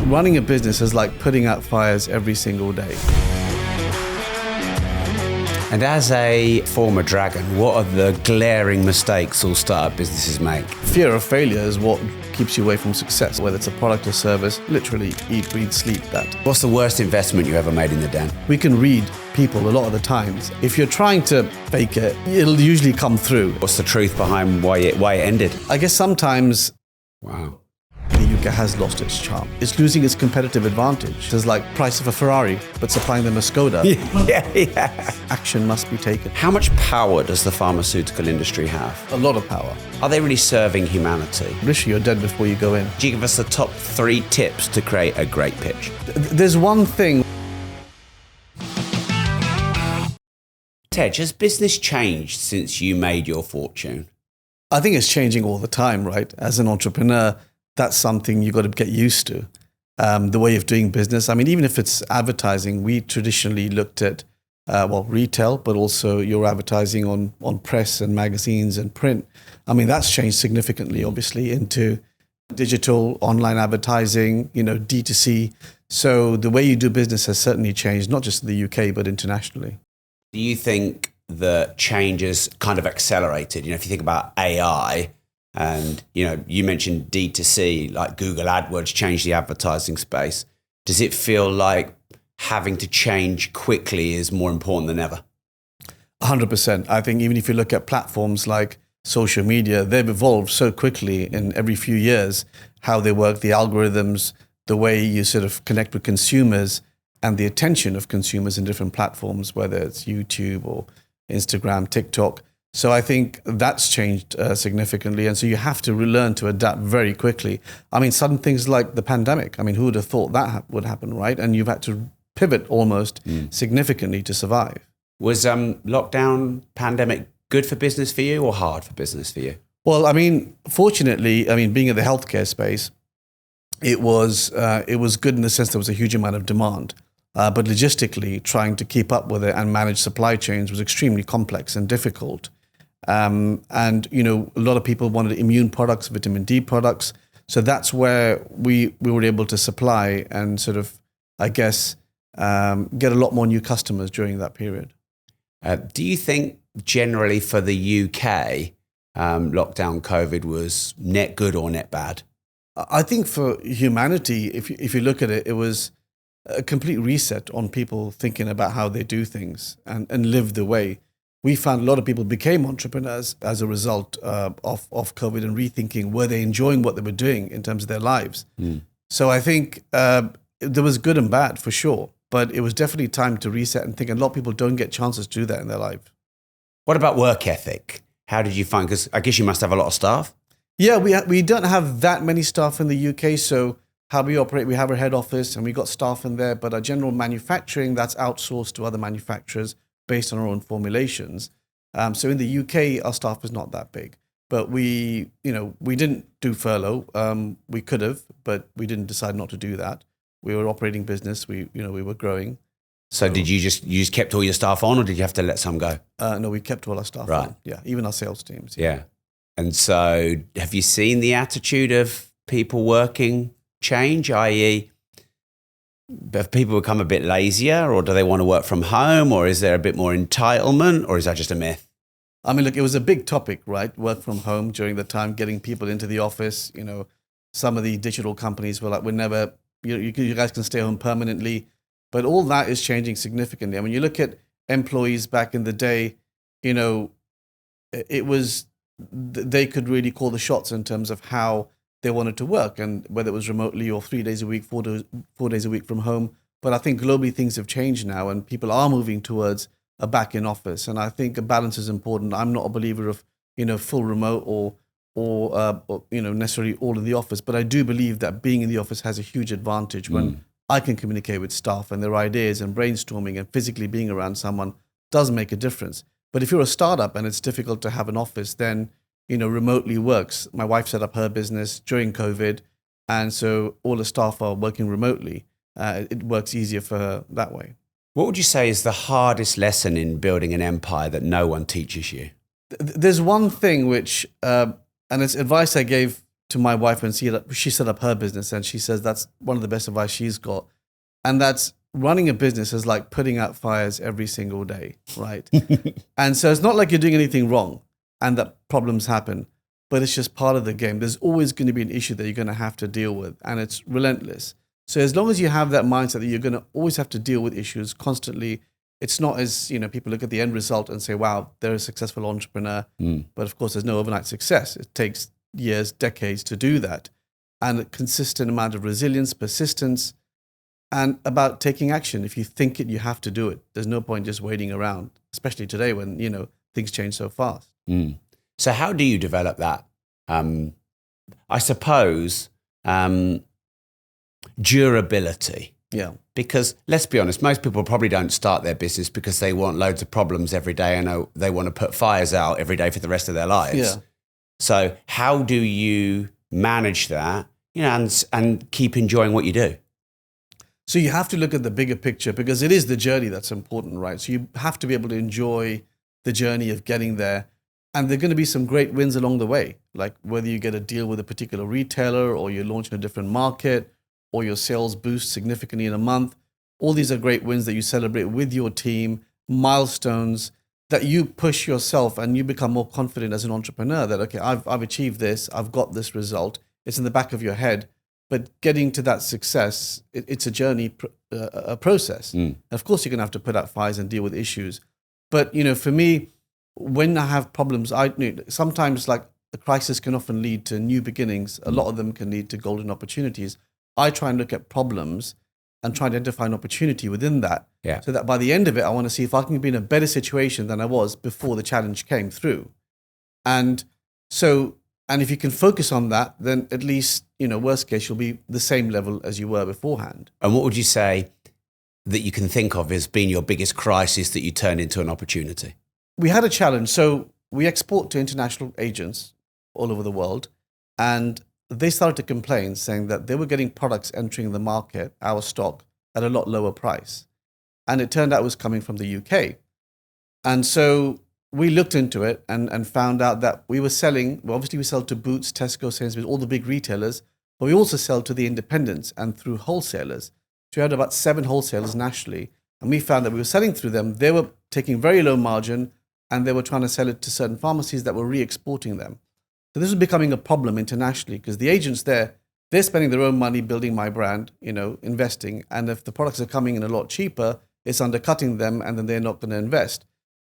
running a business is like putting out fires every single day. And as a former dragon, what are the glaring mistakes all startup businesses make? Fear of failure is what keeps you away from success, whether it's a product or service. Literally eat, breathe, sleep that. What's the worst investment you ever made in the den? We can read people a lot of the times. If you're trying to fake it, it'll usually come through. What's the truth behind why it ended? I guess sometimes Wow. the UK has lost its charm. It's losing its competitive advantage. It's like price of a Ferrari, but supplying them a Skoda. Yeah. Action must be taken. How much power does the pharmaceutical industry have? A lot of power. Are they really serving humanity? Literally, you're dead before you go in. Do you give us the top 3 tips to create a great pitch? There's one thing. Tej, has business changed since you made your fortune? I think it's changing all the time, right? As an entrepreneur, that's something you've got to get used to. The way of doing business. I mean, even if it's advertising, we traditionally looked at, retail, but also your advertising on press and magazines and print. I mean, that's changed significantly, obviously, into digital, online advertising, D2C. So the way you do business has certainly changed, not just in the UK, but internationally. Do you think the changes kind of accelerated? If you think about AI, and, you mentioned D2C, like Google AdWords changed the advertising space. Does it feel like having to change quickly is more important than ever? 100%. I think even if you look at platforms like social media, they've evolved so quickly in every few years, how they work, the algorithms, the way you sort of connect with consumers and the attention of consumers in different platforms, whether it's YouTube or Instagram, TikTok. So I think that's changed significantly. And so you have to relearn to adapt very quickly. I mean, sudden things like the pandemic. I mean, who would have thought that would happen, right? And you've had to pivot almost significantly to survive. Was lockdown, pandemic good for business for you or hard for business for you? Well, I mean, fortunately, being in the healthcare space, it was good in the sense there was a huge amount of demand. But logistically, trying to keep up with it and manage supply chains was extremely complex and difficult. And, a lot of people wanted immune products, vitamin D products. So that's where we were able to supply and sort of, I guess, get a lot more new customers during that period. Do you think generally for the UK, lockdown COVID was net good or net bad? I think for humanity, if you look at it, it was a complete reset on people thinking about how they do things and live the way. We found a lot of people became entrepreneurs as a result of COVID and rethinking, were they enjoying what they were doing in terms of their lives? So I think there was good and bad for sure, but it was definitely time to reset and think. And a lot of people don't get chances to do that in their life. What about work ethic? How did you find, because I guess you must have a lot of staff? Yeah, we don't have that many staff in the UK, so how we operate, we have our head office and we got staff in there, but our general manufacturing, that's outsourced to other manufacturers based on our own formulations. So in the UK, our staff is not that big, but we didn't do furlough. We could have, but we didn't decide not to do that. We were operating business. We were growing. So did you just kept all your staff on, or did you have to let some go? No, we kept all our staff on. Yeah, even our sales teams. Yeah. And so have you seen the attitude of people working change, i.e., have people become a bit lazier, or do they want to work from home, or is there a bit more entitlement, or is that just a myth? I mean, look, it was a big topic, right? Work from home during the time, getting people into the office. Some of the digital companies were like, we're never, you guys can stay home permanently. But all that is changing significantly. I mean, you look at employees back in the day, it was, they could really call the shots in terms of how they wanted to work, and whether it was remotely or 3 days a week, 4 days a week from home. But I think globally things have changed now, and people are moving towards a back in office. And I think a balance is important. I'm not a believer of, full remote or necessarily all in the office, but I do believe that being in the office has a huge advantage when I can communicate with staff and their ideas, and brainstorming and physically being around someone does make a difference. But if you're a startup and it's difficult to have an office, then remotely works. My wife set up her business during COVID, and so all the staff are working remotely. It works easier for her that way. What would you say is the hardest lesson in building an empire that no one teaches you? There's one thing which, and it's advice I gave to my wife when she set up her business, and she says that's one of the best advice she's got. And that's running a business is like putting out fires every single day, right? And so it's not like you're doing anything wrong and that problems happen, but it's just part of the game. There's always going to be an issue that you're going to have to deal with, and it's relentless. So as long as you have that mindset that you're going to always have to deal with issues constantly, it's not as, people look at the end result and say, wow, they're a successful entrepreneur. But of course, there's no overnight success. It takes years, decades to do that. And a consistent amount of resilience, persistence, and about taking action. If you think it, you have to do it. There's no point just waiting around, especially today when, things change so fast. So how do you develop that? I suppose durability. Yeah. Because let's be honest, most people probably don't start their business because they want loads of problems every day and they want to put fires out every day for the rest of their lives. Yeah. So how do you manage that, and keep enjoying what you do? So you have to look at the bigger picture because it is the journey that's important, right? So you have to be able to enjoy the journey of getting there. And there are going to be some great wins along the way, like whether you get a deal with a particular retailer or you're launching a different market or your sales boost significantly in a month. All these are great wins that you celebrate with your team, milestones that you push yourself and you become more confident as an entrepreneur that, okay, I've achieved this, I've got this result. It's in the back of your head. But getting to that success, it's a journey, a process. Of course, you're going to have to put out fires and deal with issues. But, for me, when I have problems, sometimes like a crisis can often lead to new beginnings. A lot of them can lead to golden opportunities. I try and look at problems and try to identify an opportunity within that. Yeah. So that by the end of it, I want to see if I can be in a better situation than I was before the challenge came through. And if you can focus on that, then at least, worst case, you'll be the same level as you were beforehand. And what would you say that you can think of as being your biggest crisis that you turned into an opportunity? We had a challenge. So we export to international agents all over the world, and they started to complain saying that they were getting products entering the market, our stock, at a lot lower price. And it turned out it was coming from the UK. And so we looked into it and found out that we were selling, obviously we sell to Boots, Tesco, Sainsbury's, all the big retailers, but we also sell to the independents and through wholesalers. So we had about 7 wholesalers nationally. And we found that we were selling through them. They were taking very low margin and they were trying to sell it to certain pharmacies that were re-exporting them. So this was becoming a problem internationally because the agents they're spending their own money building my brand, investing. And if the products are coming in a lot cheaper, it's undercutting them and then they're not going to invest.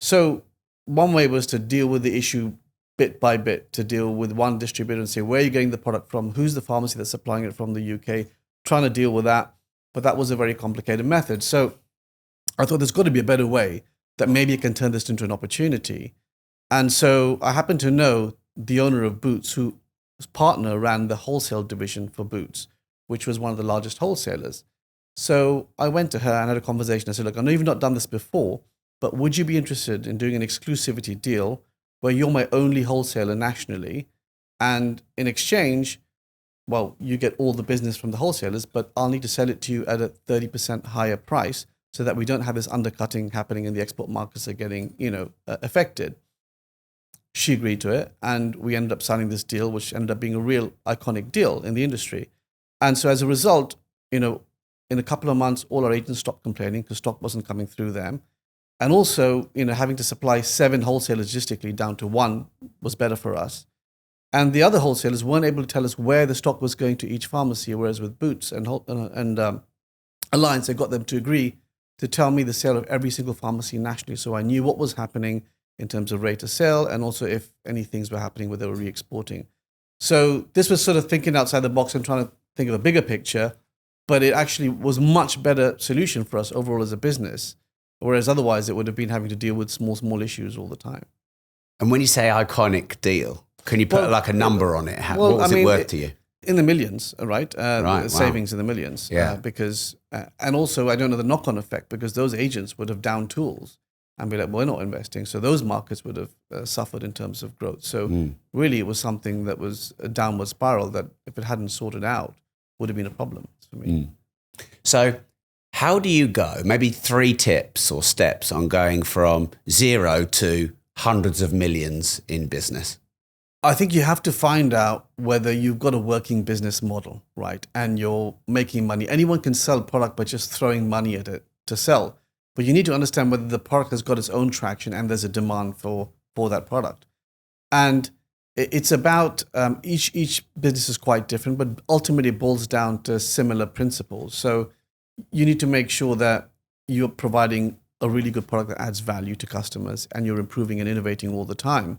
So one way was to deal with the issue bit by bit, to deal with one distributor and say, where are you getting the product from? Who's the pharmacy that's supplying it from the UK? Trying to deal with that. But that was a very complicated method. So I thought there's got to be a better way that maybe I can turn this into an opportunity. And so I happen to know the owner of Boots, whose partner ran the wholesale division for Boots, which was one of the largest wholesalers. So I went to her and had a conversation. I said, look, I know you've not done this before, but would you be interested in doing an exclusivity deal where you're my only wholesaler nationally? And in exchange, you get all the business from the wholesalers, but I'll need to sell it to you at a 30% higher price so that we don't have this undercutting happening and the export markets are getting, affected. She agreed to it, and we ended up signing this deal, which ended up being a real iconic deal in the industry. And so as a result, in a couple of months, all our agents stopped complaining because stock wasn't coming through them. And also, having to supply 7 wholesalers logistically down to 1 was better for us. And the other wholesalers weren't able to tell us where the stock was going to each pharmacy, whereas with Boots and Alliance, I got them to agree to tell me the sale of every single pharmacy nationally. So I knew what was happening in terms of rate of sale and also if any things were happening where they were re-exporting. So this was sort of thinking outside the box and trying to think of a bigger picture, but it actually was a much better solution for us overall as a business, whereas otherwise it would have been having to deal with small issues all the time. And when you say iconic deal, can you put like a number on it? What was it worth to you? In the millions, right? Right, wow. Savings in the millions. Yeah. Because, and also I don't know the knock-on effect because those agents would have down tools and be like, well, we're not investing. So those markets would have suffered in terms of growth. So really it was something that was a downward spiral that if it hadn't sorted out would have been a problem for me. So how do you go? Maybe 3 tips or steps on going from 0 to hundreds of millions in business. I think you have to find out whether you've got a working business model, right? And you're making money. Anyone can sell product by just throwing money at it to sell. But you need to understand whether the product has got its own traction and there's a demand for that product. And it's about each business is quite different, but ultimately it boils down to similar principles. So you need to make sure that you're providing a really good product that adds value to customers and you're improving and innovating all the time.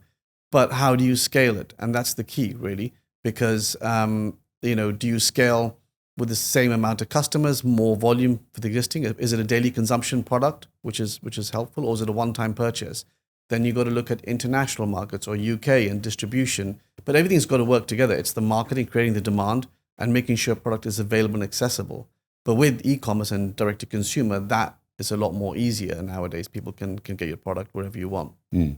But how do you scale it? And that's the key, really, because do you scale with the same amount of customers, more volume for the existing? Is it a daily consumption product, which is helpful, or is it a one-time purchase? Then you got to look at international markets or UK and distribution. But everything's got to work together. It's the marketing, creating the demand, and making sure product is available and accessible. But with e-commerce and direct-to-consumer, that is a lot more easier nowadays. People can get your product wherever you want. Mm.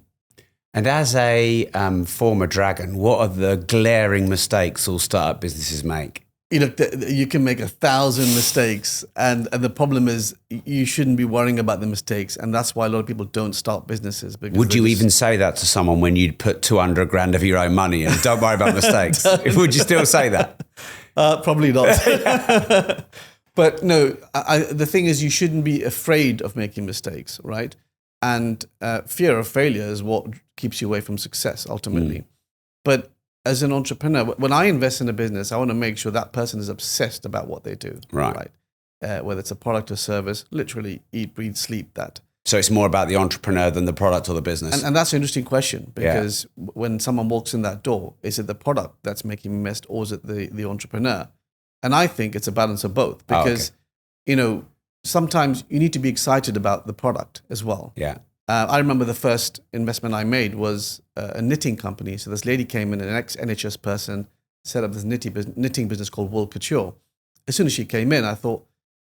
And as a former dragon, what are the glaring mistakes all startup businesses make? You can make 1,000 mistakes, and the problem is you shouldn't be worrying about the mistakes, and that's why a lot of people don't start businesses. Would you even say that to someone when you'd put 200 grand of your own money and don't worry about mistakes? Would you still say that? Probably not. But no, the thing is you shouldn't be afraid of making mistakes, right? And fear of failure is what keeps you away from success ultimately. But as an entrepreneur, when I invest in a business, I want to make sure that person is obsessed about what they do. Right. Whether it's a product or service, literally eat, breathe, sleep that. So it's more about the entrepreneur than the product or the business. And that's an interesting question, because when someone walks in that door, is it the product that's making me messed, or is it the entrepreneur? And I think it's a balance of both, because, sometimes you need to be excited about the product as well. Yeah. I remember the first investment I made was a knitting company. So this lady came in, an ex-NHS person, set up this knitting business called Wool Couture. As soon as she came in, I thought,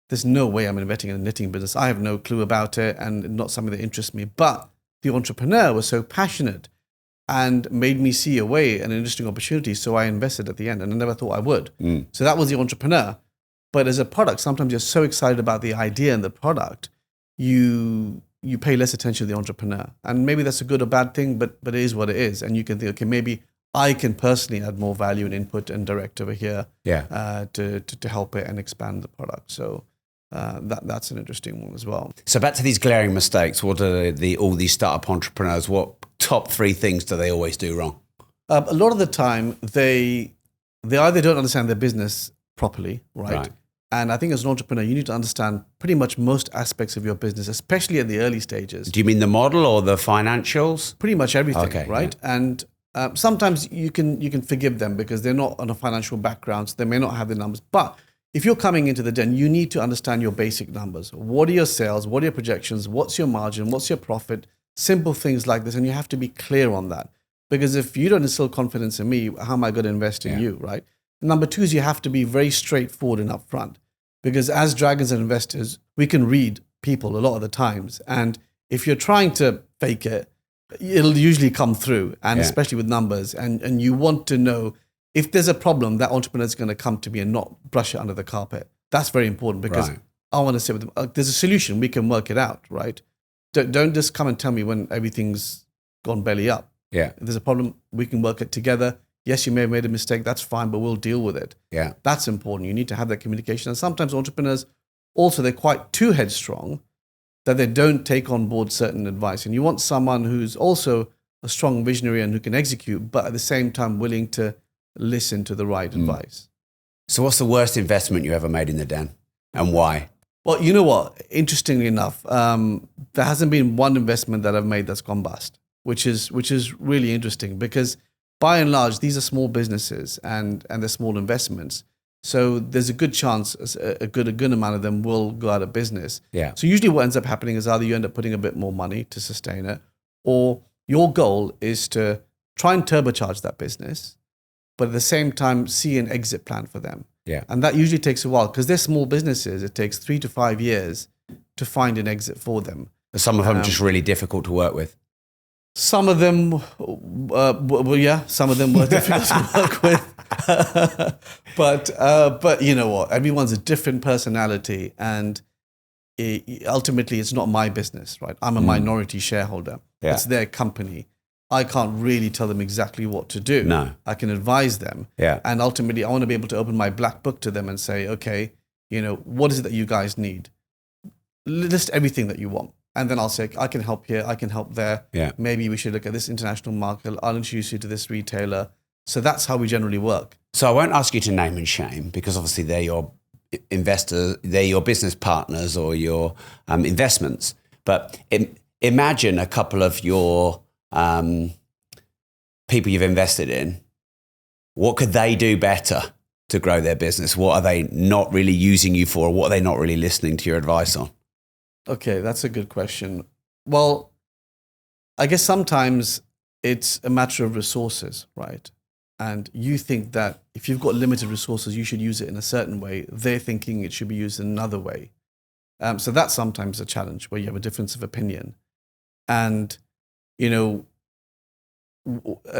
there's no way I'm investing in a knitting business. I have no clue about it and not something that interests me. But the entrepreneur was so passionate and made me see a way, an interesting opportunity. So I invested at the end, and I never thought I would. So that was the entrepreneur. But as a product, sometimes you're so excited about the idea and the product, you pay less attention to the entrepreneur. And maybe that's a good or bad thing, but it is what it is. And you can think, okay, maybe I can personally add more value and input and direct over here to help it and expand the product. So that's an interesting one as well. So back to these glaring mistakes, what are all these startup entrepreneurs, what top 3 things do they always do wrong? A lot of the time, they either don't understand their business properly, right? And I think as an entrepreneur, you need to understand pretty much most aspects of your business, especially at the early stages. Do you mean the model or the financials? Pretty much everything, right? Yeah. And sometimes you can forgive them because they're not on a financial background, so they may not have the numbers. But if you're coming into the den, you need to understand your basic numbers. What are your sales? What are your projections? What's your margin? What's your profit? Simple things like this. And you have to be clear on that. Because if you don't instill confidence in me, how am I going to invest in you, right? Number 2 is you have to be very straightforward and upfront. Because as dragons and investors, we can read people a lot of the times. And if you're trying to fake it, it'll usually come through, and especially with numbers. And you want to know if there's a problem, that entrepreneur is going to come to me and not brush it under the carpet. That's very important, because I want to sit with them. There's a solution. We can work it out, right? Don't just come and tell me when everything's gone belly up. Yeah. If there's a problem, we can work it together. Yes, you may have made a mistake. That's fine, but we'll deal with it. Yeah. That's important. You need to have that communication. And sometimes entrepreneurs, also, they're quite too headstrong that they don't take on board certain advice. And you want someone who's also a strong visionary and who can execute, but at the same time willing to listen to the right advice. So what's the worst investment you ever made in the den, and why? Well, you know what? Interestingly enough, there hasn't been one investment that I've made that's gone bust, which is really interesting, because by and large, these are small businesses and they're small investments. So there's a good chance a good amount of them will go out of business. Yeah. So usually what ends up happening is either you end up putting a bit more money to sustain it, or your goal is to try and turbocharge that business, but at the same time see an exit plan for them. Yeah. And that usually takes a while, because they're small businesses. It takes 3 to 5 years to find an exit for them. Some of them just really difficult to work with. Some of them, some of them were difficult to work with. But you know what? Everyone's a different personality, and ultimately, it's not my business, right? I'm a minority shareholder. Yeah. It's their company. I can't really tell them exactly what to do. No. I can advise them. Yeah. And ultimately, I want to be able to open my black book to them and say, okay, what is it that you guys need? List everything that you want. And then I'll say, I can help here, I can help there. Yeah. Maybe we should look at this international market. I'll introduce you to this retailer. So that's how we generally work. So I won't ask you to name and shame, because obviously they're your investors, they're your business partners or your investments. But imagine a couple of your people you've invested in. What could they do better to grow their business? What are they not really using you for? Or what are they not really listening to your advice on? Okay, that's a good question. Well, I guess sometimes it's a matter of resources, right? And you think that if you've got limited resources, you should use it in a certain way. They're thinking it should be used in another way. So that's sometimes a challenge where you have a difference of opinion. And,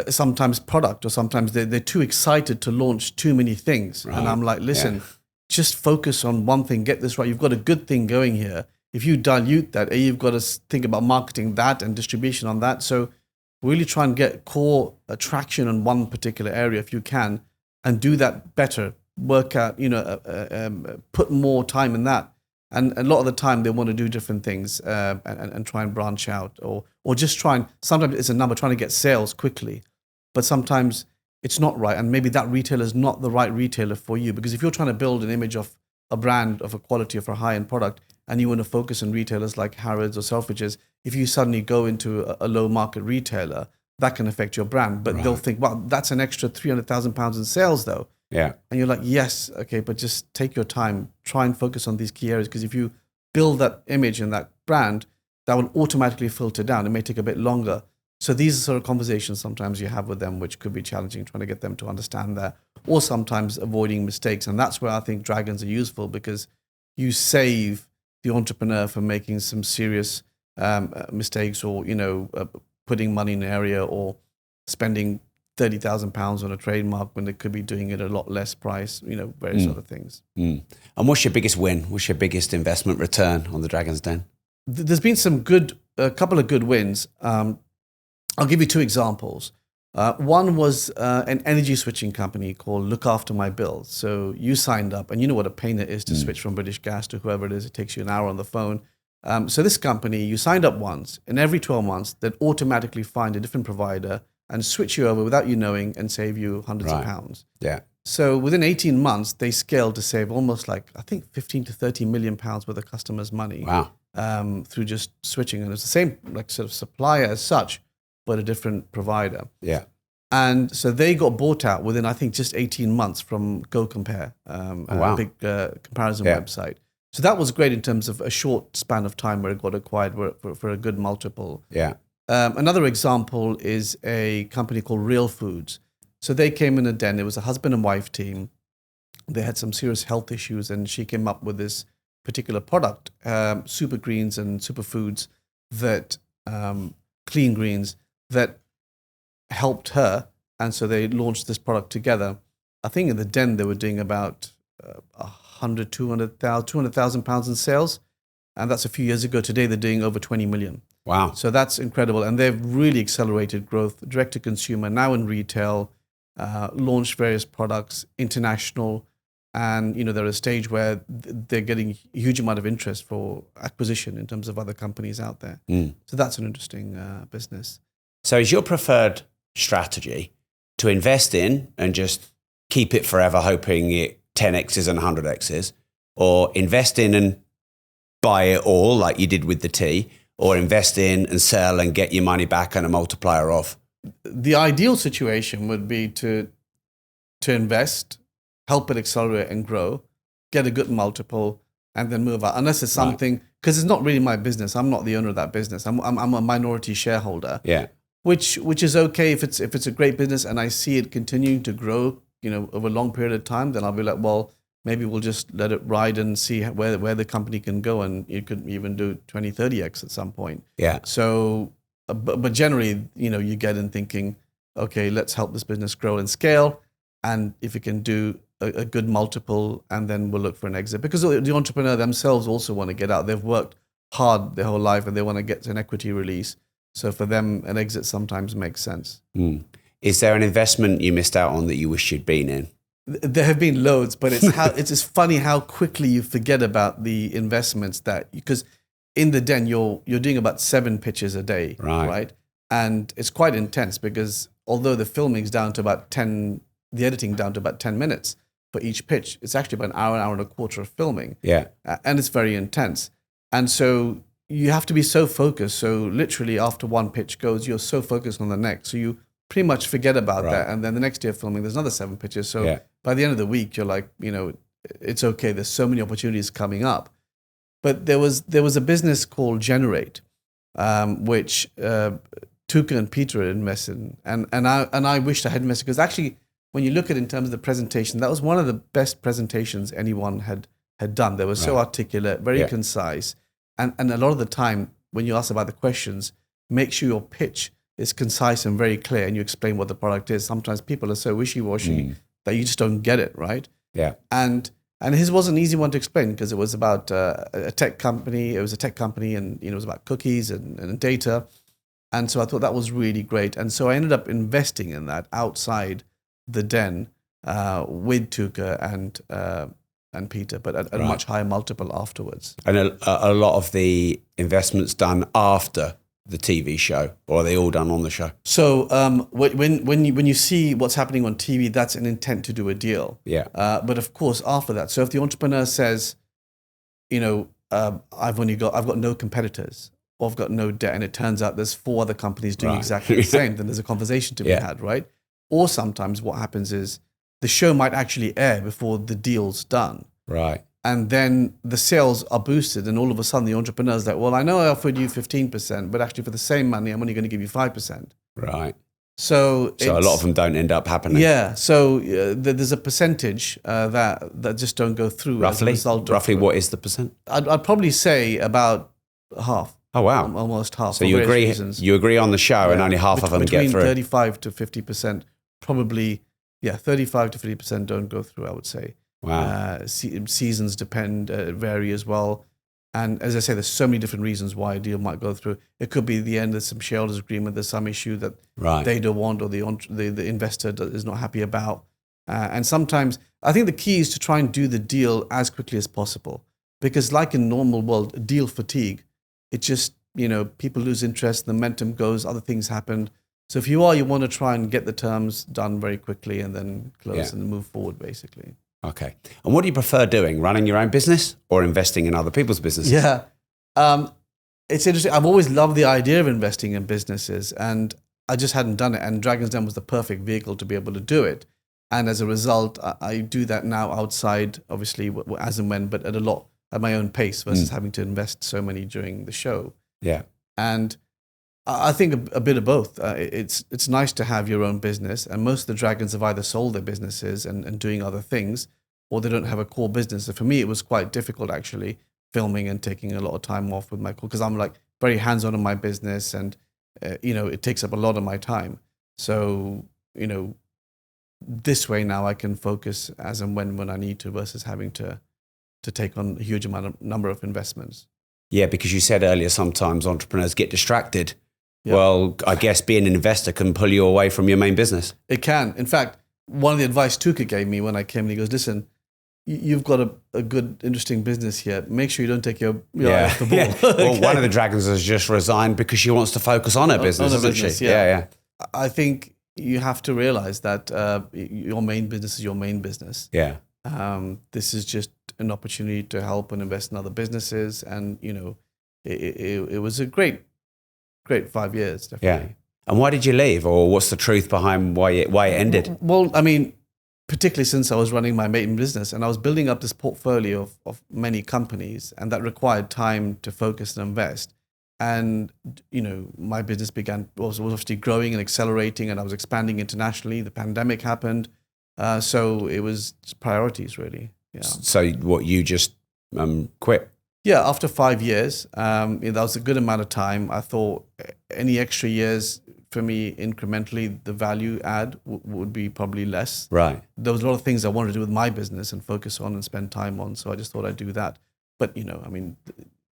sometimes product, or sometimes they're too excited to launch too many things. Right. And I'm like, listen, just focus on one thing, get this right. You've got a good thing going here. If you dilute that, you've got to think about marketing that and distribution on that. So really try and get core attraction in one particular area if you can, and do that better. Work out, put more time in that. And a lot of the time they want to do different things and try and branch out, or just try and, sometimes it's a number, trying to get sales quickly. But sometimes it's not right. And maybe that retailer is not the right retailer for you. Because if you're trying to build an image of a brand, of a quality, of a high-end product, and you want to focus on retailers like Harrods or Selfridges, if you suddenly go into a low market retailer, that can affect your brand. But they'll think, wow, that's an extra £300,000 in sales though. Yeah. And you're like, yes, okay, but just take your time, try and focus on these key areas. Because if you build that image and that brand, that will automatically filter down. It may take a bit longer. So these are sort of conversations sometimes you have with them, which could be challenging, trying to get them to understand that, or sometimes avoiding mistakes. And that's where I think dragons are useful, because you save the entrepreneur from making some serious mistakes, or putting money in an area, or spending £30,000 on a trademark when they could be doing it at a lot less price. Various other things. And what's your biggest win? What's your biggest investment return on the Dragon's Den? There's been a couple of good wins. I'll give you two examples. One was an energy switching company called Look After My Bills. So you signed up, and you know what a pain it is to switch from British Gas to whoever it is. It takes you an hour on the phone. So this company, you signed up once, and every 12 months, they'd automatically find a different provider and switch you over without you knowing, and save you hundreds of pounds. Yeah. So within 18 months, they scaled to save almost I think 15 to 30 million pounds worth of customers' money. Wow. Through just switching. And it's the same sort of supplier as such, but a different provider. Yeah. And so they got bought out within, I think, just 18 months from Go Compare, a big comparison website. So that was great in terms of a short span of time where it got acquired for a good multiple. Yeah. Another example is a company called Real Foods. So they came in a den. It was a husband and wife team. They had some serious health issues, and she came up with this particular product, super greens and superfoods, that clean greens that helped her. And so they launched this product together. I think in the den they were doing about 200,000 pounds in sales. And that's a few years ago. Today they're doing over 20 million. Wow. So that's incredible. And they've really accelerated growth, direct to consumer, now in retail, launched various products, international. And, they're at a stage where they're getting a huge amount of interest for acquisition in terms of other companies out there. So that's an interesting business. So is your preferred strategy to invest in and just keep it forever, hoping it 10x's and 100x's, or invest in and buy it all like you did with the tea, or invest in and sell and get your money back and a multiplier off? The ideal situation would be to invest, help it accelerate and grow, get a good multiple, and then move out. Unless it's something, because it's not really my business. I'm not the owner of that business. I'm a minority shareholder. Yeah. Which is okay if it's a great business and I see it continuing to grow, over a long period of time. Then I'll be like, well, maybe we'll just let it ride and see where the company can go, and you could even do 20, 30x at some point. Yeah. So, but generally, you get in thinking, okay, let's help this business grow and scale. And if it can do a good multiple, and then we'll look for an exit. Because the entrepreneur themselves also want to get out. They've worked hard their whole life and they want to get to an equity release. So for them, an exit sometimes makes sense. Is there an investment you missed out on that you wish you'd been in? There have been loads, but it's just funny how quickly you forget about the investments because in the den you're doing about 7 pitches a day, right? And it's quite intense because although the filming's down to about 10, the editing down to about 10 minutes for each pitch, it's actually about an hour and a quarter of filming. Yeah, and it's very intense, and so you have to be so focused. So literally after one pitch goes, you're so focused on the next, so you pretty much forget about that. And then the next day of filming, there's another 7 pitches. So by the end of the week, you're like, it's okay. There's so many opportunities coming up. But there was a business called Generate, which Tuka and Peter had invested in. And I wished I had invested, because actually, when you look at it in terms of the presentation, that was one of the best presentations anyone had done. They were so articulate, very concise. And a lot of the time, when you ask about the questions, make sure your pitch is concise and very clear, and you explain what the product is. Sometimes people are so wishy-washy that you just don't get it, right? Yeah. And his was an easy one to explain, because it was about a tech company. It was a tech company, and it was about cookies and data. And so I thought that was really great. And so I ended up investing in that outside the den with Tuka and Peter, but at a much higher multiple afterwards. And a lot of the investments done after the TV show, or are they all done on the show? So when you see what's happening on TV, that's an intent to do a deal. Yeah. But of course, after that, so if the entrepreneur says, I've got no competitors, or I've got no debt, and it turns out there's 4 other companies doing exactly the same, then there's a conversation to be had, right? Or sometimes what happens is the show might actually air before the deal's done. Right. And then the sales are boosted, and all of a sudden the entrepreneur's like, well, I know I offered you 15%, but actually for the same money, I'm only going to give you 5%. Right. So a lot of them don't end up happening. Yeah. So there's a percentage that just don't go through. Roughly? As a result Roughly, of, what is the percent? I'd probably say about half. Oh, wow. Almost half. So you agree on the show, and only half of them get through. Between 35 to 50%, probably, 35 to 50% don't go through, I would say. Wow. Seasons vary as well. And as I say, there's so many different reasons why a deal might go through. It could be the end, there's some shareholders agreement, there's some issue that they don't want, or the investor is not happy about. And sometimes, I think the key is to try and do the deal as quickly as possible. Because like in normal world, deal fatigue, it just, people lose interest, the momentum goes, other things happen. So if you want to try and get the terms done very quickly and then close and move forward, basically. Okay. And what do you prefer doing? Running your own business or investing in other people's businesses? Yeah. It's interesting. I've always loved the idea of investing in businesses, and I just hadn't done it. And Dragon's Den was the perfect vehicle to be able to do it. And as a result, I do that now outside, obviously, as and when, but at my own pace versus having to invest so many during the show. Yeah. And I think a bit of both. It's nice to have your own business, and most of the dragons have either sold their businesses and doing other things, or they don't have a core business. So for me, it was quite difficult actually filming and taking a lot of time off with my core, because I'm like very hands-on in my business, and it takes up a lot of my time. So this way now I can focus as and when I need to, versus having to take on a huge number of investments. Yeah, because you said earlier sometimes entrepreneurs get distracted. Yeah. Well, I guess being an investor can pull you away from your main business. It can. In fact, one of the advice Tuka gave me when I came, and he goes, listen, you've got a good, interesting business here. Make sure you don't take your eye off the ball. Yeah. Well, one of the dragons has just resigned because she wants to focus on her business, doesn't she? Yeah. I think you have to realize that your main business is your main business. Yeah. This is just an opportunity to help and invest in other businesses. And, it was a great 5 years, definitely. Yeah. And why did you leave? Or what's the truth behind why it ended? Well, I mean, particularly since I was running my main business and I was building up this portfolio of many companies, and that required time to focus and invest. And, my business was obviously growing and accelerating, and I was expanding internationally. The pandemic happened. So it was priorities, really. Yeah. So what, you just quit? Yeah, after 5 years, that was a good amount of time. I thought any extra years for me, incrementally, the value add would be probably less. Right. There was a lot of things I wanted to do with my business and focus on and spend time on, so I just thought I'd do that. But,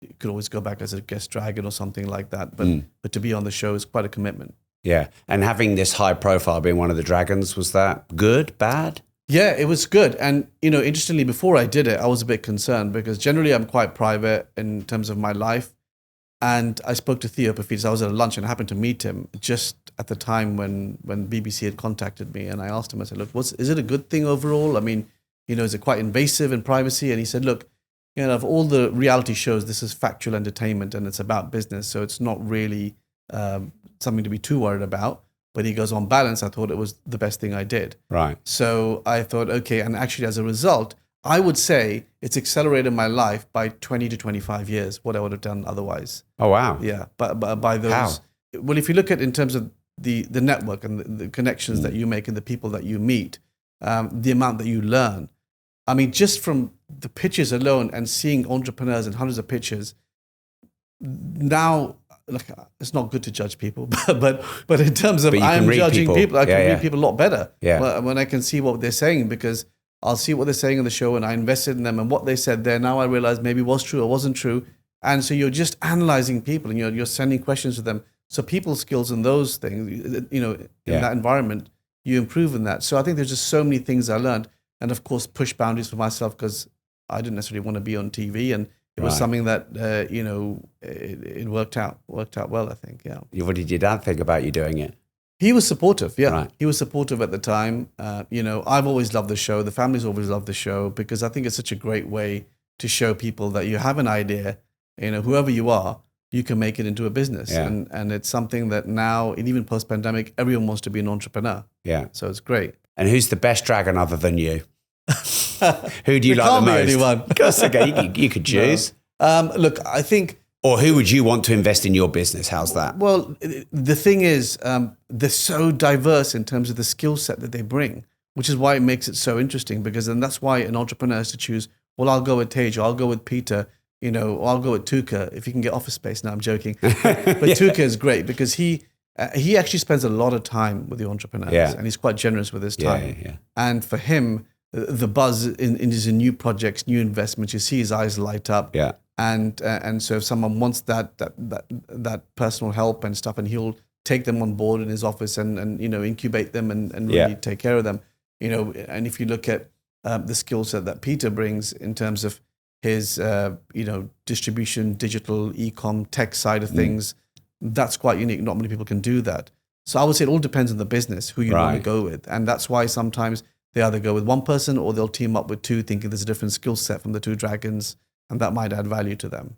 you could always go back as a guest dragon or something like that. But to be on the show is quite a commitment. Yeah. And having this high profile, being one of the dragons, was that good, bad? Yeah, it was good. And, interestingly, before I did it, I was a bit concerned because generally I'm quite private in terms of my life. And I spoke to Theo Paphides. I was at a lunch and I happened to meet him just at the time when BBC had contacted me. And I asked him, I said, look, is it a good thing overall? I mean, is it quite invasive in privacy? And he said, look, of all the reality shows, this is factual entertainment and it's about business. So it's not really something to be too worried about. But he goes, on balance, I thought it was the best thing I did. Right. So I thought, okay. And actually, as a result, I would say it's accelerated my life by 20 to 25 years, what I would have done otherwise. Oh, wow. Yeah. But by those. How? Well, if you look at in terms of the network and the connections that you make and the people that you meet, the amount that you learn. I mean, just from the pitches alone and seeing entrepreneurs and hundreds of pitches, now, like, it's not good to judge people, but in terms of I am judging people, I can read people a lot better when I can see what they're saying, because I'll see what they're saying in the show and I invested in them and what they said there. Now I realize maybe was true or wasn't true. And so you're just analyzing people and you're sending questions to them. So people skills and those things, in that environment, you improve in that. So I think there's just so many things I learned. And of course, push boundaries for myself because I didn't necessarily want to be on TV. And it was something that, it worked out well, I think. Yeah. What did your dad think about you doing it? He was supportive. Yeah. Right. He was supportive at the time. I've always loved the show. The family's always loved the show because I think it's such a great way to show people that you have an idea, whoever you are, you can make it into a business. Yeah. And it's something that now, and even post-pandemic, everyone wants to be an entrepreneur. Yeah. So it's great. And who's the best dragon other than you? Who do you like the most? Can't be anyone. Of course, okay, you could choose. No. Look, I think... Or who would you want to invest in your business? How's that? Well, the thing is, they're so diverse in terms of the skill set that they bring, which is why it makes it so interesting, because then that's why an entrepreneur has to choose, well, I'll go with Tej, or I'll go with Peter, or I'll go with Tuka, if you can get office space. No, I'm joking. But Tuka is great because he actually spends a lot of time with the entrepreneurs and he's quite generous with his time. Yeah. And for him, the buzz in his new projects, new investments, you see his eyes light up. Yeah. And so if someone wants that personal help and stuff, and he'll take them on board in his office and incubate them and really take care of them. And if you look at the skill set that Peter brings in terms of his distribution, digital, e-com, tech side of things, that's quite unique. Not many people can do that. So I would say it all depends on the business, who you want to go with. And that's why sometimes they either go with one person or they'll team up with two, thinking there's a different skill set from the two dragons, and that might add value to them.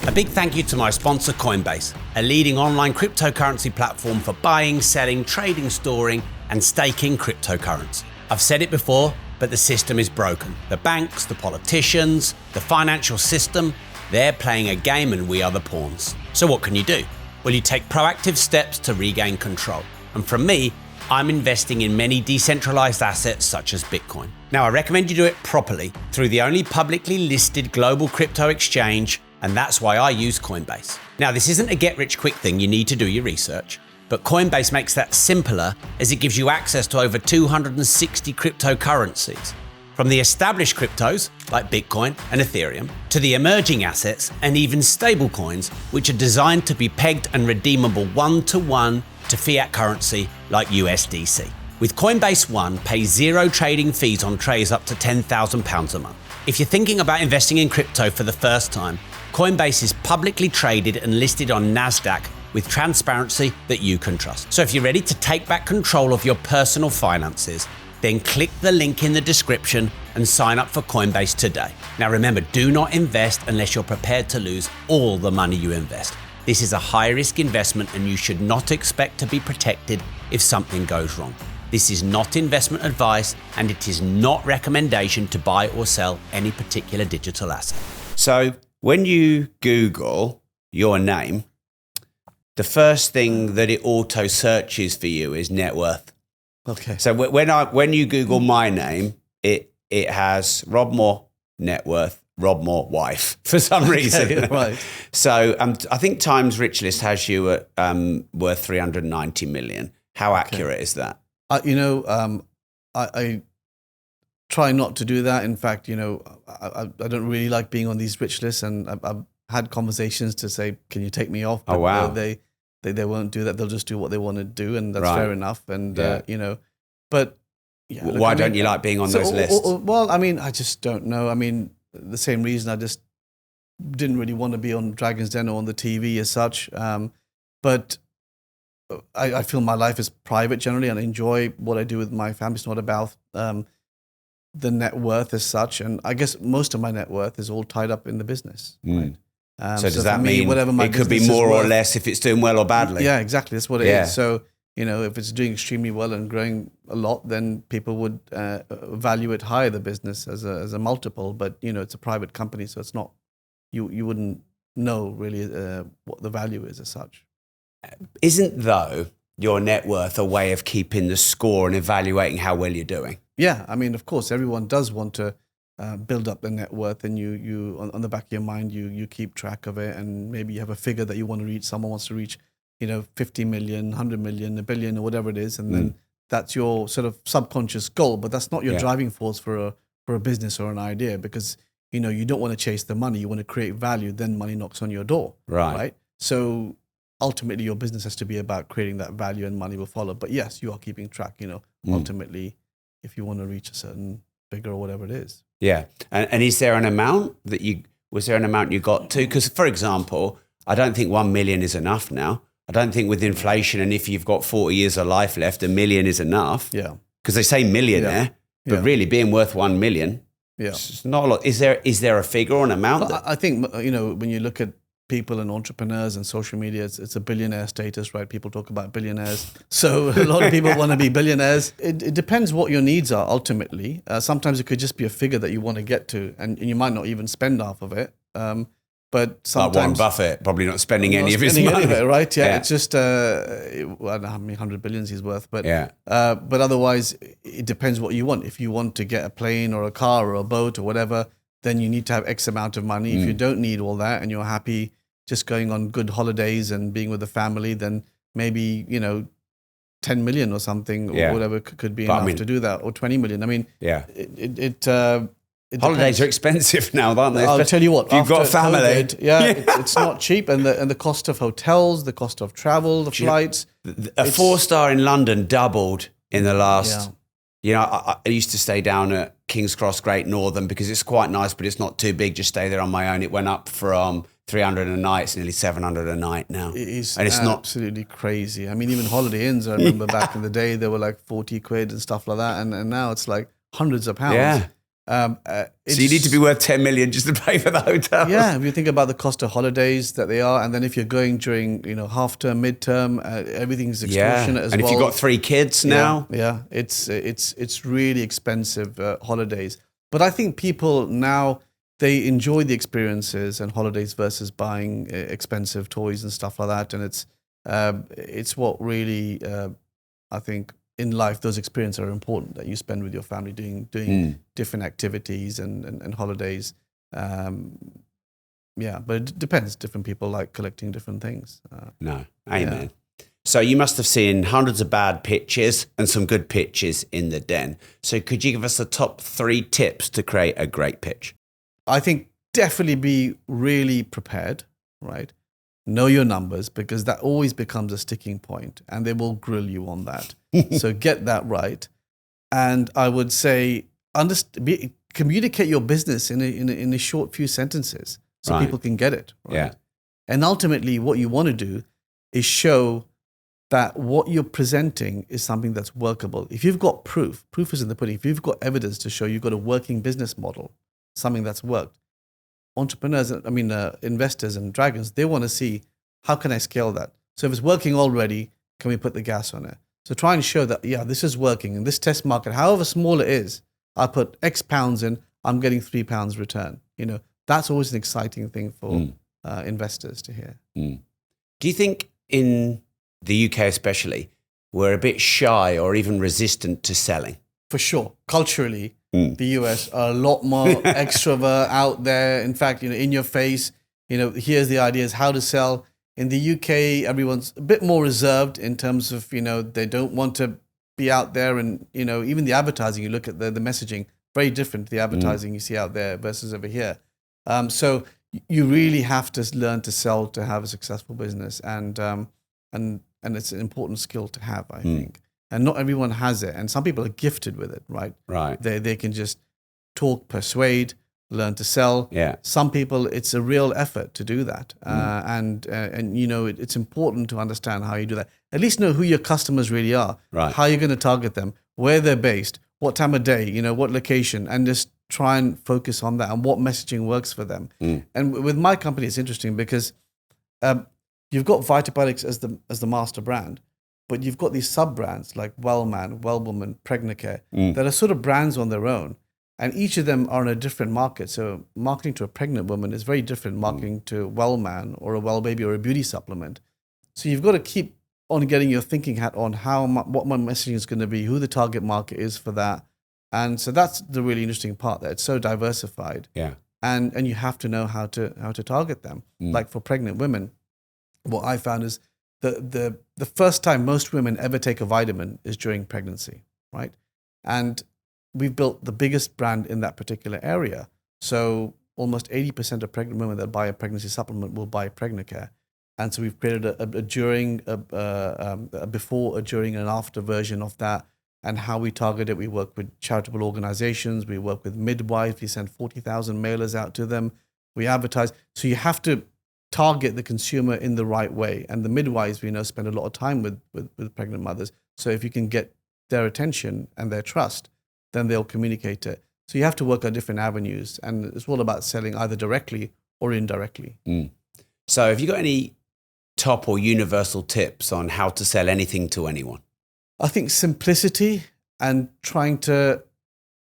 A big thank you to my sponsor, Coinbase, a leading online cryptocurrency platform for buying, selling, trading, storing, and staking cryptocurrency. I've said it before, but the system is broken. The banks, the politicians, the financial system, they're playing a game and we are the pawns. So what can you do? Well, you take proactive steps to regain control. And from me, I'm investing in many decentralized assets such as Bitcoin. Now, I recommend you do it properly through the only publicly listed global crypto exchange, and that's why I use Coinbase. Now, this isn't a get-rich-quick thing. You need to do your research, but Coinbase makes that simpler as it gives you access to over 260 cryptocurrencies. From the established cryptos, like Bitcoin and Ethereum, to the emerging assets and even stablecoins, which are designed to be pegged and redeemable one-to-one to fiat currency like USDC. With Coinbase One, pay zero trading fees on trades up to £10,000 a month. If you're thinking about investing in crypto for the first time, Coinbase is publicly traded and listed on NASDAQ with transparency that you can trust. So if you're ready to take back control of your personal finances, then click the link in the description and sign up for Coinbase today. Now remember, do not invest unless you're prepared to lose all the money you invest. This is a high-risk investment and you should not expect to be protected if something goes wrong. This is not investment advice and it is not recommendation to buy or sell any particular digital asset. So when you Google your name, the first thing that it auto searches for you is net worth. Okay. So when you Google my name, it has Rob Moore net worth, Rob Moore wife for some reason. Okay, right. So I think Times Rich List has you at worth 390 million. How accurate is that? I try not to do that. In fact, I don't really like being on these rich lists, and had conversations to say, can you take me off? Oh, wow. They won't do that. They'll just do what they want to do, and that's Right. fair enough. And you know, but yeah, Why don't you like being on those lists? Well, I mean, I just don't know. I mean, the same reason I just didn't really want to be on Dragon's Den or on the TV as such. But I feel my life is private generally, and I enjoy what I do with my family. It's not about the net worth as such. And I guess most of my net worth is all tied up in the business. Right? So does that mean whatever it could be more or less if it's doing well or badly? Yeah, exactly. That's what it is. So, you know, if it's doing extremely well and growing a lot, then people would value it higher, the business, as a multiple. But, you know, it's a private company, so it's not, you wouldn't know really what the value is as such. Isn't, though, your net worth a way of keeping the score and evaluating how well you're doing? Yeah, I mean, of course, everyone does want to build up their net worth, and you on the back of your mind, you keep track of it, and maybe you have a figure that you want to reach. Someone wants to reach, you know, 50 million, 100 million, a billion, or whatever it is, and then that's your sort of subconscious goal. But that's not your driving force for a business or an idea, because you know you don't want to chase the money. You want to create value. Then money knocks on your door. Right. So ultimately, your business has to be about creating that value, and money will follow. But yes, you are keeping track. You know, ultimately, if you want to reach a certain figure or whatever it is. Yeah. And is there an amount was there an amount you got to? Because, for example, I don't think 1 million is enough now. I don't think with inflation, and if you've got 40 years of life left, 1 million is enough. Yeah. Because they say millionaire, but really being worth 1 million, it's not a lot. Is there a figure or an amount? I think, you know, when you look at people and entrepreneurs and social media, it's a billionaire status, right? People talk about billionaires. So a lot of people want to be billionaires. It depends what your needs are ultimately. Sometimes it could just be a figure that you want to get to, and you might not even spend half of it. But sometimes, like Warren Buffett, probably not spending any of his money. Any of it, right? Yeah. It's just, I don't know how many 100 billions he's worth, but but otherwise, it depends what you want. If you want to get a plane or a car or a boat or whatever, then you need to have X amount of money. If you don't need all that and you're happy just going on good holidays and being with the family, then maybe, you know, 10 million or something or whatever could be enough to do that, or 20 million. I mean, holidays are expensive now, aren't they? I'll tell you what, if you've got a family. COVID, it's not cheap. And the cost of hotels, the cost of travel, the flights. A 4-star in London doubled in the last, you know, I used to stay down at King's Cross Great Northern because it's quite nice, but it's not too big. Just stay there on my own. It went up from 300 a night, it's nearly 700 a night now. It is, and it's absolutely crazy. I mean, even Holiday Inns, I remember back in the day, they were like 40 quid and stuff like that. And now it's like hundreds of pounds. Yeah. So you need to be worth 10 million just to pay for the hotel. Yeah, if you think about the cost of holidays that they are, and then if you're going during, you know, half term, midterm, everything's extortionate as well. And if you've got 3 kids now, it's really expensive holidays. But I think people now, they enjoy the experiences and holidays versus buying expensive toys and stuff like that. And it's what really I think in life, those experiences are important, that you spend with your family doing different activities and holidays. But it depends. Different people like collecting different things. Amen. Yeah. So you must have seen hundreds of bad pitches and some good pitches in the den. So could you give us the top 3 tips to create a great pitch? I think definitely be really prepared, right? Know your numbers, because that always becomes a sticking point and they will grill you on that. So get that right. And I would say communicate your business in a short few sentences so people can get it. Right? Yeah. And ultimately what you want to do is show that what you're presenting is something that's workable. If you've got proof is in the pudding. If you've got evidence to show you've got a working business model, something that's worked, entrepreneurs, investors and dragons, they want to see, how can I scale that? So if it's working already, can we put the gas on it? So try and show that, this is working. In this test market, however small it is, I put X pounds in, I'm getting £3 return. You know, that's always an exciting thing for investors to hear. Do you think in the UK especially, we're a bit shy or even resistant to selling? For sure. Culturally, the US are a lot more extrovert, out there. In fact, in your face, here's the ideas, how to sell. In the UK, everyone's a bit more reserved in terms of, they don't want to be out there. And, even the advertising, you look at the messaging, very different to the advertising you see out there versus over here. So you really have to learn to sell to have a successful business, and it's an important skill to have, I think. And not everyone has it, and some people are gifted with it, right? Right. They can just talk, persuade, learn to sell. Yeah. Some people, it's a real effort to do that, and it's important to understand how you do that. At least know who your customers really are, Right. how you're going to target them, where they're based, what time of day, what location, and just try and focus on that and what messaging works for them. And with my company, it's interesting because you've got Vitabiotics as the master brand, but you've got these sub brands like Wellman, Wellwoman, Pregnacare that are sort of brands on their own. And each of them are in a different market. So marketing to a pregnant woman is very different marketing to Wellman or a Well Baby or a beauty supplement. So you've got to keep on getting your thinking hat on what my messaging is going to be, who the target market is for that. And so that's the really interesting part there. It's so diversified. Yeah. And you have to know how to target them. Like for pregnant women, what I found is the first time most women ever take a vitamin is during pregnancy, right? And we've built the biggest brand in that particular area. So almost 80% of pregnant women that buy a pregnancy supplement will buy Pregnacare. And so we've created a during, a before, a during, and an after version of that. And how we target it, we work with charitable organizations, we work with midwives, we send 40,000 mailers out to them, we advertise. So you have to target the consumer in the right way. And the midwives, we know, spend a lot of time with pregnant mothers. So if you can get their attention and their trust, then they'll communicate it. So you have to work on different avenues, and it's all about selling either directly or indirectly. So have you got any top or universal tips on how to sell anything to anyone? I think simplicity and trying to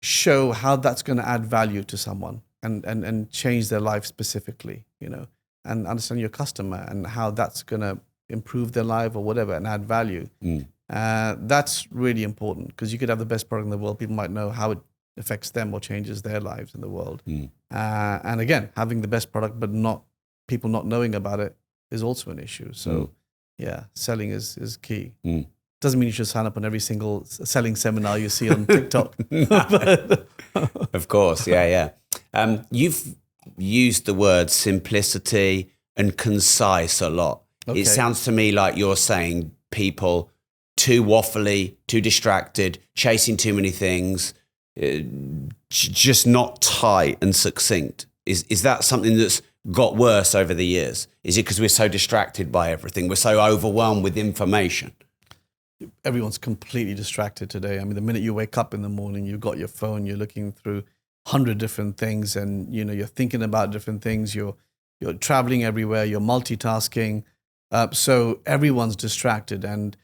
show how that's going to add value to someone and change their life specifically, and understand your customer and how that's going to improve their life or whatever and add value. That's really important, because you could have the best product in the world. People might know how it affects them or changes their lives in the world. And again, having the best product but people not knowing about it is also an issue. So yeah, selling is key. Doesn't mean you should sign up on every single selling seminar you see on TikTok. Of course, yeah. You've used the word simplicity and concise a lot. Okay. It sounds to me like you're saying people too waffly, too distracted, chasing too many things, just not tight and succinct. Is that something that's got worse over the years? Is it because we're so distracted by everything? We're so overwhelmed with information? Everyone's completely distracted today. I mean, the minute you wake up in the morning, you've got your phone, you're looking through 100 different things, and you're thinking about different things. You're traveling everywhere. You're multitasking. So everyone's distracted, and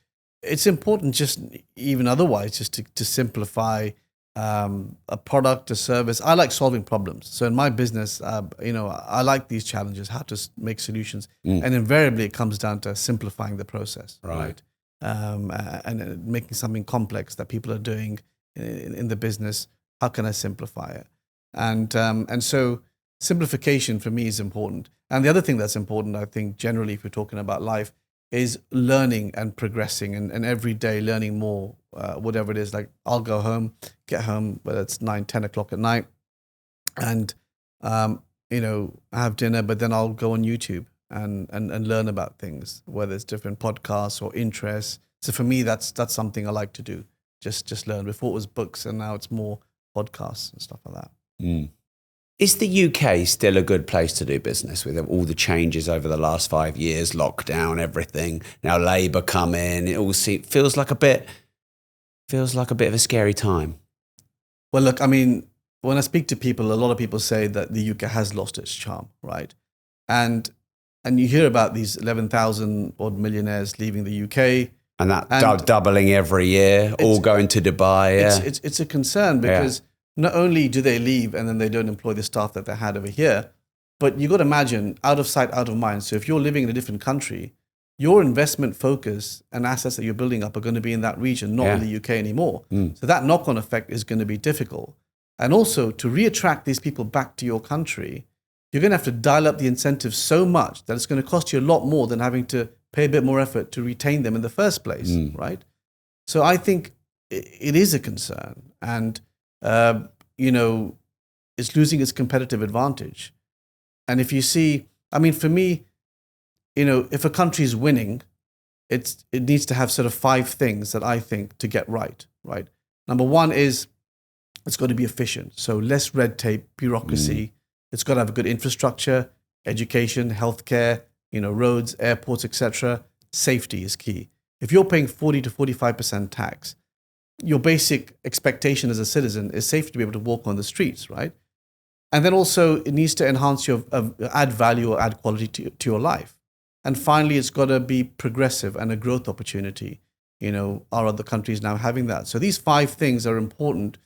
it's important just even otherwise just to simplify a product, a service. I like solving problems. So in my business, I like these challenges, how to make solutions, and invariably it comes down to simplifying the process, right? And making something complex that people are doing in the business. How can I simplify it? And so simplification for me is important. And the other thing that's important, I think, generally, if we're talking about life, is learning and progressing and every day learning more, whatever it is. Like I'll get home, whether it's 9, 10 o'clock at night, and have dinner, but then I'll go on YouTube and learn about things, whether it's different podcasts or interests. So for me, that's something I like to do. Just learn. Before it was books, and now it's more podcasts and stuff like that. Is the UK still a good place to do business with all the changes over the last 5 years, lockdown, everything? Now Labour come in. It all feels like a bit of a scary time. Well, look, I mean, when I speak to people, a lot of people say that the UK has lost its charm, right? And you hear about these 11,000 odd millionaires leaving the UK. And that doubling every year, all going to Dubai. Yeah. It's a concern, because not only do they leave and then they don't employ the staff that they had over here, but you got to imagine, out of sight, out of mind. So if you're living in a different country, your investment focus and assets that you're building up are going to be in that region, not in the UK anymore. So that knock-on effect is going to be difficult. And also, to reattract these people back to your country, you're going to have to dial up the incentives so much that it's going to cost you a lot more than having to pay a bit more effort to retain them in the first place, right? So I think it is a concern, and it's losing its competitive advantage. And if you see, I mean, for me, if a country is winning, it needs to have sort of 5 things that I think to get right. Number one is it's got to be efficient. So less red tape, bureaucracy. It's got to have a good infrastructure, education, healthcare, roads, airports, etc. Safety is key. If you're paying 40 to 45% tax, your basic expectation as a citizen is safe to be able to walk on the streets, right? And then also it needs to enhance add value or add quality to your life. And finally, it's got to be progressive and a growth opportunity. Are other countries now having that? So these 5 things are important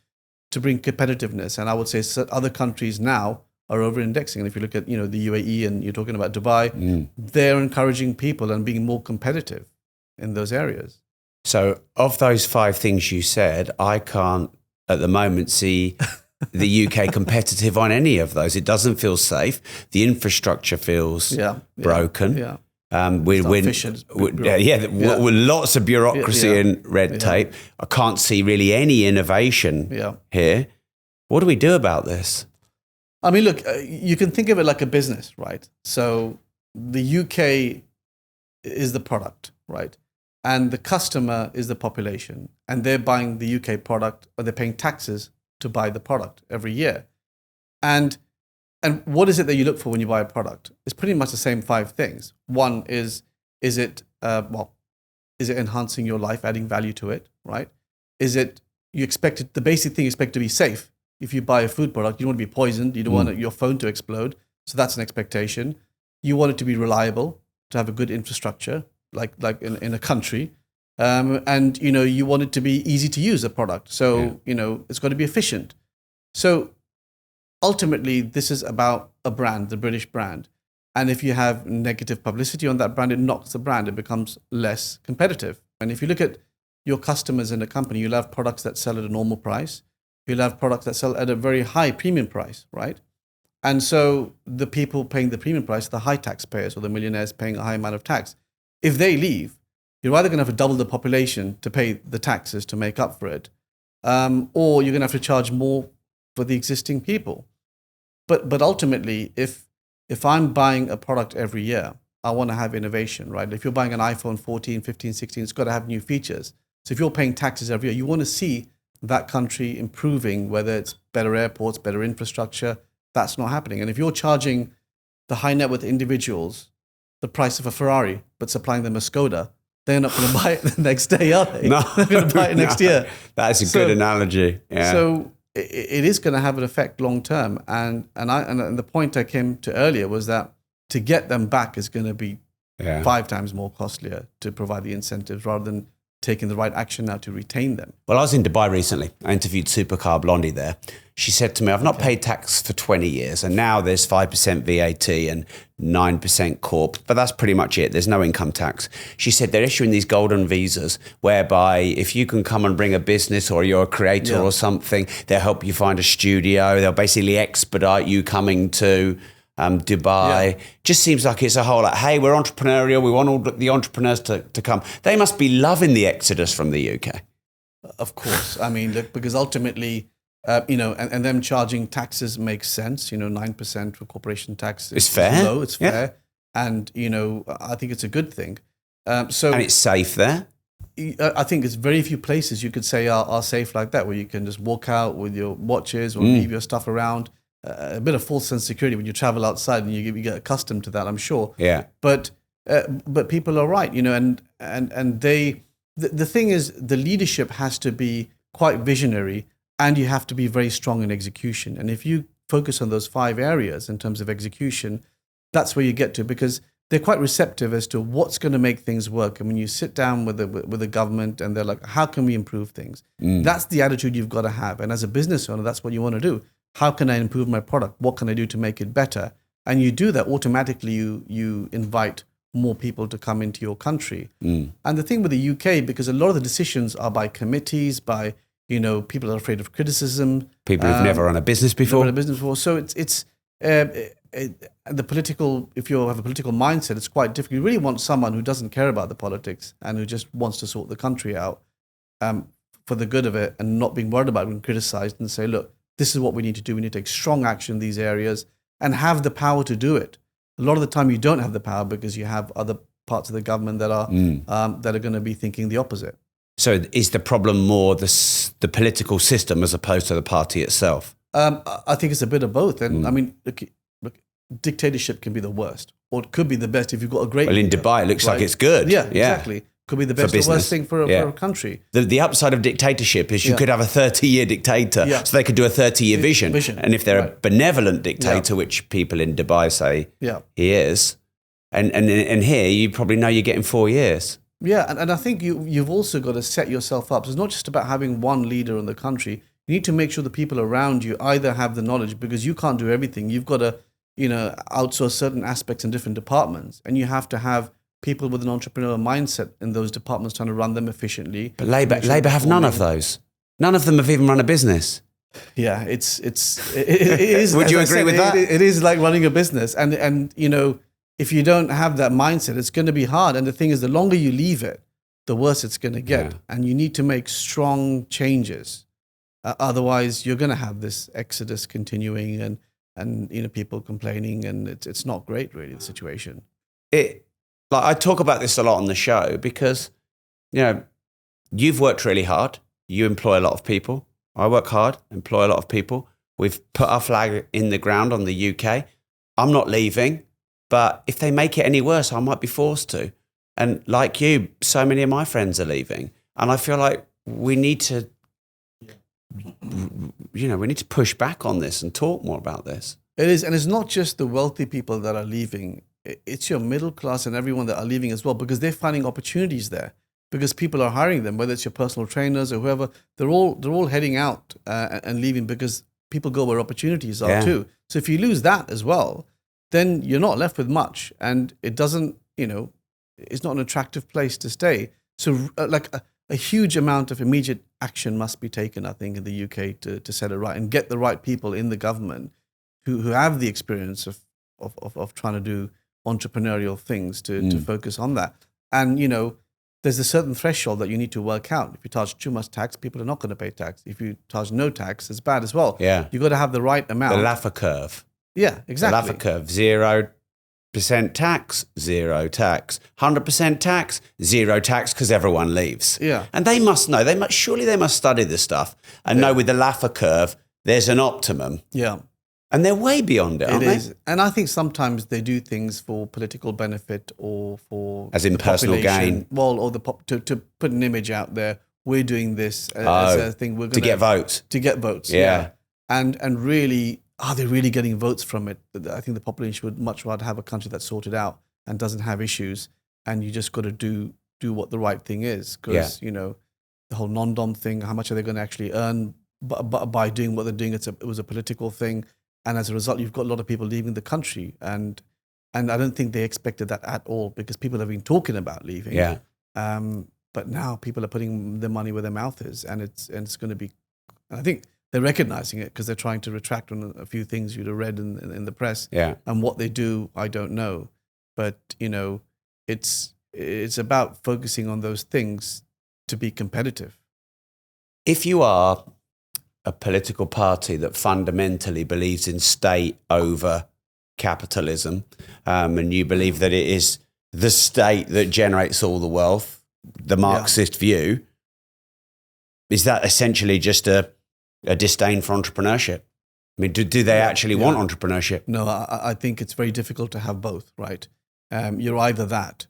to bring competitiveness. And I would say other countries now are over-indexing. And if you look at, the UAE and you're talking about Dubai, they're encouraging people and being more competitive in those areas. So of those 5 things you said, I can't at the moment see the UK competitive on any of those. It doesn't feel safe. The infrastructure feels broken. Yeah. With lots of bureaucracy and red tape. I can't see really any innovation here. What do we do about this? I mean, look, you can think of it like a business, right? So the UK is the product, right? And the customer is the population. And they're buying the UK product, or they're paying taxes to buy the product every year. And what is it that you look for when you buy a product? It's pretty much the same 5 things. One is it enhancing your life, adding value to it, right? Is it, the basic thing you expect to be safe. If you buy a food product, you don't want to be poisoned. You don't want your phone to explode. So that's an expectation. You want it to be reliable, to have a good infrastructure, like in a country. And, you want it to be easy to use, a product. So, it's got to be efficient. So ultimately, this is about a brand, the British brand. And if you have negative publicity on that brand, it knocks the brand. It becomes less competitive. And if you look at your customers in a company, you'll have products that sell at a normal price. You'll have products that sell at a very high premium price, right? And so the people paying the premium price, the high taxpayers or the millionaires paying a high amount of tax, if they leave, you're either going to have to double the population to pay the taxes to make up for it, or you're going to have to charge more for the existing people. But ultimately, if I'm buying a product every year, I want to have innovation, right? If you're buying an iPhone 14, 15, 16, it's got to have new features. So if you're paying taxes every year, you want to see that country improving, whether it's better airports, better infrastructure. That's not happening. And if you're charging the high net worth individuals the price of a Ferrari, but supplying them a Skoda, they're not going to buy it the next day, are they? No. They're going to buy it next year. That's a good analogy. Yeah. So it is going to have an effect long term. And the point I came to earlier was that to get them back is going to be 5 times more costlier to provide the incentives rather than taking the right action now to retain them. Well, I was in Dubai recently. I interviewed Supercar Blondie there. She said to me, I've not paid tax for 20 years and now there's 5% VAT and 9% corp, but that's pretty much it. There's no income tax. She said they're issuing these golden visas whereby if you can come and bring a business or you're a creator or something, they'll help you find a studio. They'll basically expedite you coming to Dubai. Just seems like it's a whole hey, we're entrepreneurial. We want all the entrepreneurs to come. They must be loving the exodus from the UK. Of course. I mean, look, because ultimately, and them charging taxes makes sense. 9% for corporation tax is fair. Low, it's fair. And, I think it's a good thing. And it's safe there. I think it's very few places you could say are safe like that, where you can just walk out with your watches or leave your stuff around. A bit of false sense of security when you travel outside, and you get accustomed to that, I'm sure. Yeah. But people are right, and they. The thing is, the leadership has to be quite visionary, and you have to be very strong in execution. And if you focus on those 5 areas in terms of execution, that's where you get to, because they're quite receptive as to what's going to make things work. And when you sit down with the government and they're like, how can we improve things? That's the attitude you've got to have. And as a business owner, that's what you want to do. How can I improve my product? What can I do to make it better? And you do that, automatically you invite more people to come into your country. And the thing with the UK, because a lot of the decisions are by committees, by, people are afraid of criticism. People who've never run a business before. So it's the political, if you have a political mindset, it's quite difficult. You really want someone who doesn't care about the politics and who just wants to sort the country out for the good of it, and not being worried about being criticized, and say, look, this is what we need to do. We need to take strong action in these areas. and have the power to do it. A lot of the time you don't have the power because you have other parts of the government that are going to be thinking the opposite. So is the problem more the political system as opposed to the party itself? I think it's a bit of both. And I mean, look, dictatorship can be the worst, or it could be the best if you've got a great. Well, in leader, Dubai, it looks right? like it's good. Yeah, exactly. Could be the best or worst thing for a country. The upside of dictatorship is you could have a 30-year dictator, so they could do a 30-year vision. And if they're a benevolent dictator, which people in Dubai say he is, and here you probably know you're getting 4 years. Yeah, and I think you've also got to set yourself up. So it's not just about having one leader in the country. You need to make sure the people around you either have the knowledge, because you can't do everything. You've got to, outsource certain aspects in different departments, and you have to have people with an entrepreneurial mindset in those departments trying to run them efficiently. But Labour have none of those. None of them have even run a business. Yeah, it is. Would you agree with that? It is like running a business, and if you don't have that mindset, it's going to be hard. And the thing is, the longer you leave it, the worse it's going to get. Yeah. And you need to make strong changes. Otherwise, you're going to have this exodus continuing and people complaining, and it's not great, really, the situation. I talk about this a lot on the show because, you've worked really hard. You employ a lot of people. I work hard, employ a lot of people. We've put our flag in the ground on the UK. I'm not leaving. But if they make it any worse, I might be forced to. And like you, so many of my friends are leaving. And I feel like we need to, we need to push back on this and talk more about this. It is. And it's not just the wealthy people that are leaving. It's your middle class and everyone that are leaving as well, because they're finding opportunities there, because people are hiring them, whether it's your personal trainers or whoever. They're all heading out and leaving because people go where opportunities are too. So if you lose that as well, then you're not left with much, and it doesn't, it's not an attractive place to stay. So a huge amount of immediate action must be taken, I think, in the UK to set it right and get the right people in the government who have the experience of trying to do entrepreneurial things to focus on that. And, there's a certain threshold that you need to work out. If you charge too much tax, people are not going to pay tax. If you charge no tax, it's bad as well. Yeah. You've got to have the right amount. The Laffer curve. Yeah, exactly. The Laffer curve, 0% tax, 0 tax. 100% tax, 0 tax, because everyone leaves. Yeah. And they must know. Surely they must study this stuff and know with the Laffer curve, there's an optimum. Yeah. And they're way beyond it, aren't they? It is. And I think sometimes they do things for political benefit or for... As in personal gain. Well, or to put an image out there. We're doing this as a thing. We're going to get votes. To get votes, yeah. And really... Are they really getting votes from it? I think the population would much rather have a country that's sorted out and doesn't have issues, and you just got to do what the right thing is. Because, the whole non-dom thing, how much are they going to actually earn by doing what they're doing? It was a political thing. And as a result, you've got a lot of people leaving the country. And I don't think they expected that at all, because people have been talking about leaving. Yeah. But now people are putting their money where their mouth is, and it's going to be, I think, they're recognizing it because they're trying to retract on a few things you'd have read in the press. Yeah. And what they do, I don't know. But, it's about focusing on those things to be competitive. If you are a political party that fundamentally believes in state over capitalism, and you believe that it is the state that generates all the wealth, the Marxist view, is that essentially just a disdain for entrepreneurship? I mean, do they actually want entrepreneurship? No, I think it's very difficult to have both, right? You're either that,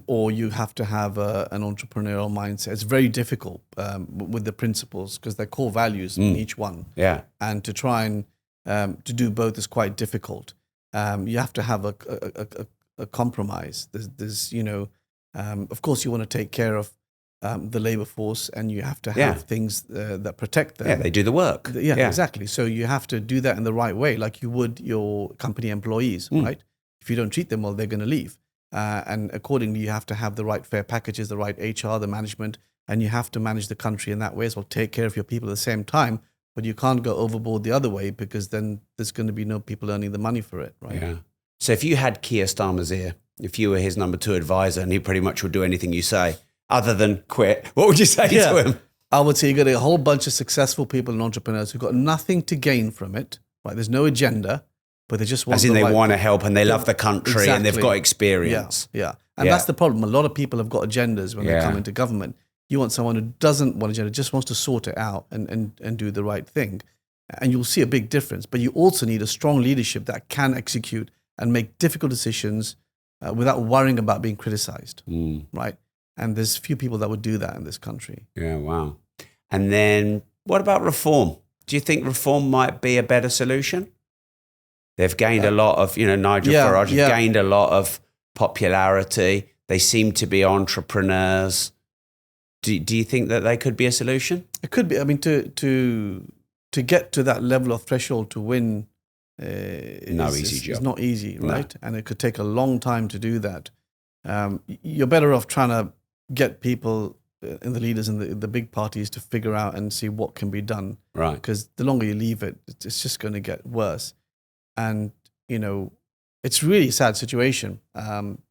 or you have to have an entrepreneurial mindset. It's very difficult with the principles, because they're core values in each one. Yeah. And to try and to do both is quite difficult. You have to have a compromise. There's of course, you want to take care of the labor force, and you have to have things that protect them. Yeah, they do the work. Yeah, exactly. So you have to do that in the right way, like you would your company employees, right? If you don't treat them well, they're going to leave. And accordingly, you have to have the right fair packages, the right HR, the management, and you have to manage the country in that way as well. Take care of your people at the same time, but you can't go overboard the other way, because then there's going to be no people earning the money for it, right? Yeah. So if you had Keir Starmer's ear, if you were his number 2 advisor, and he pretty much would do anything you say, other than quit, what would you say to him? I would say you got a whole bunch of successful people and entrepreneurs who've got nothing to gain from it, right? There's no agenda. but they just want as in the they right want to help and they love the country and they've got experience. Yeah. And that's the problem. A lot of people have got agendas when they come into government. You want someone who doesn't want agenda, just wants to sort it out and do the right thing. And you'll see a big difference. But you also need a strong leadership that can execute and make difficult decisions without worrying about being criticized, right? And there's few people that would do that in this country. Yeah, wow. And then what about reform? Do you think reform might be a better solution? They've gained a lot of, Nigel Farage has gained a lot of popularity. They seem to be entrepreneurs. Do you think that they could be a solution? It could be. I mean, to get to that level of threshold to win easy job. It's not easy, right? No. And it could take a long time to do that. You're better off trying to get people and the leaders in the big parties to figure out and see what can be done. Right. Because the longer you leave it, it's just going to get worse. And, it's really a sad situation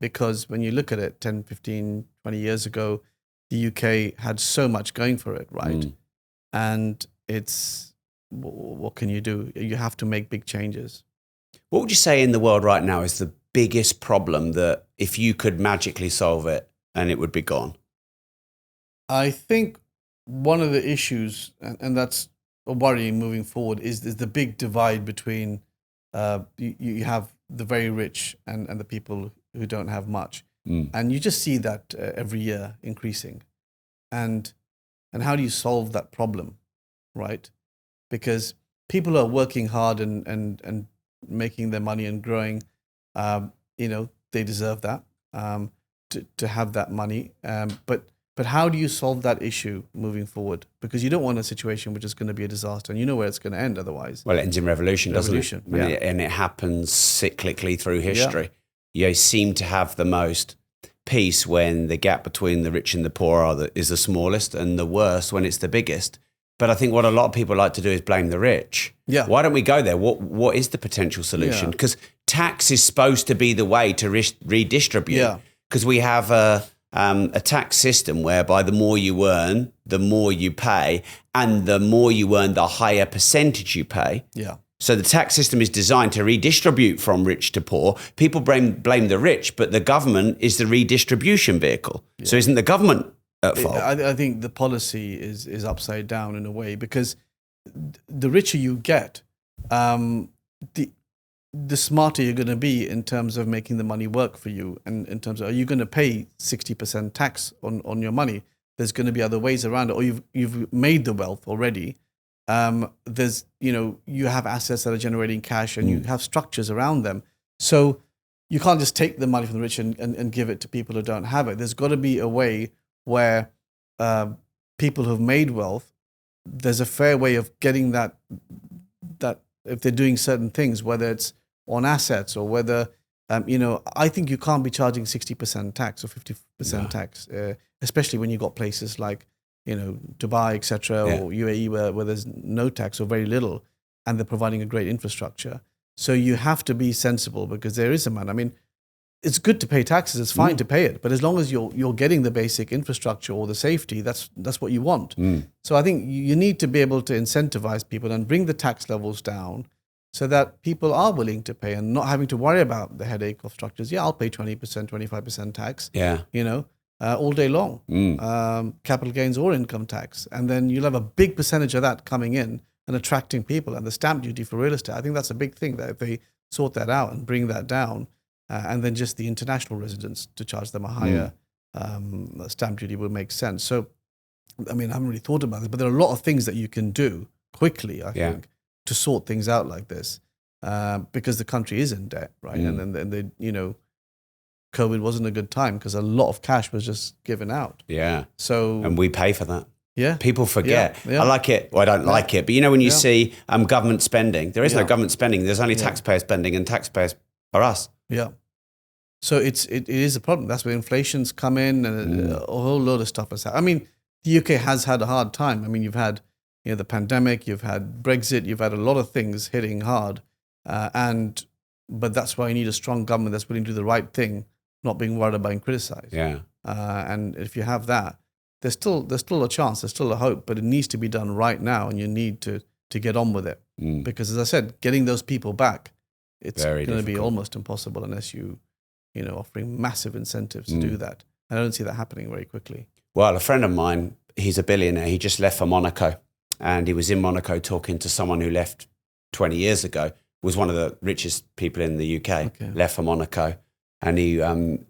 because when you look at it 10, 15, 20 years ago, the UK had so much going for it, right? And what can you do? You have to make big changes. What would you say in the world right now is the biggest problem that if you could magically solve it and it would be gone? I think one of the issues, and that's worrying moving forward, is the big divide between you have the very rich and the people who don't have much. And you just see that every year increasing. And how do you solve that problem, right? Because people are working hard and making their money and growing. They deserve that to have that money. But how do you solve that issue moving forward? Because you don't want a situation which is going to be a disaster, and you know where it's going to end otherwise. Well, it ends in revolution, doesn't it? Yeah. And it happens cyclically through history. Yeah. You seem to have the most peace when the gap between the rich and the poor is the smallest, and the worst when it's the biggest. But I think what a lot of people like to do is blame the rich. Yeah. Why don't we go there? What is the potential solution? Because tax is supposed to be the way to redistribute. Yeah. Because we have a tax system whereby the more you earn, the more you pay, and the more you earn, the higher percentage you pay. Yeah. So the tax system is designed to redistribute from rich to poor. People blame the rich, but the government is the redistribution vehicle. Yeah. So isn't the government at fault? I think the policy is upside down in a way, because the richer you get, the smarter you're going to be in terms of making the money work for you. And in terms of, are you going to pay 60% tax on your money? There's going to be other ways around it, or you've made the wealth already. There's, you have assets that are generating cash, and you have structures around them. So you can't just take the money from the rich and give it to people who don't have it. There's got to be a way where people who've made wealth, there's a fair way of getting that if they're doing certain things, whether it's on assets or whether, I think you can't be charging 60% tax or 50% tax, especially when you've got places like, Dubai, etc., or UAE where there's no tax or very little, and they're providing a great infrastructure. So you have to be sensible, because there is a man. I mean, it's good to pay taxes. It's fine to pay it, but as long as you're getting the basic infrastructure or the safety, that's what you want. So I think you need to be able to incentivize people and bring the tax levels down, so that people are willing to pay and not having to worry about the headache of structures. Yeah, I'll pay 20%, 25% tax. Yeah, all day long, capital gains or income tax, and then you'll have a big percentage of that coming in and attracting people. And the stamp duty for real estate, I think that's a big thing, that if they sort that out and bring that down. And then just the international residents, to charge them a higher stamp duty would make sense. So, I mean, I haven't really thought about this, but there are a lot of things that you can do quickly, I think, to sort things out like this, because the country is in debt, right? And then COVID wasn't a good time because a lot of cash was just given out. Yeah. So, and we pay for that. Yeah. People forget. I like it. Well, I don't like it. But when you see government spending, there is no government spending. There's only taxpayer spending, and taxpayers are us. Yeah. So it is a problem. That's where inflation's come in, and a whole load of stuff has happened. I mean, the UK has had a hard time. I mean, you've had the pandemic, you've had Brexit, you've had a lot of things hitting hard, but that's why you need a strong government that's willing to do the right thing, not being worried about being criticized. Yeah. And if you have that, there's still a chance, there's still a hope, but it needs to be done right now, and you need to get on with it. Because as I said, getting those people back it's Very going to be difficult. almost impossible unless offering massive incentives to do that. And I don't see that happening very quickly. Well, a friend of mine, he's a billionaire. He just left for Monaco, and he was in Monaco talking to someone who left 20 years ago, was one of the richest people in the UK, left for Monaco. And he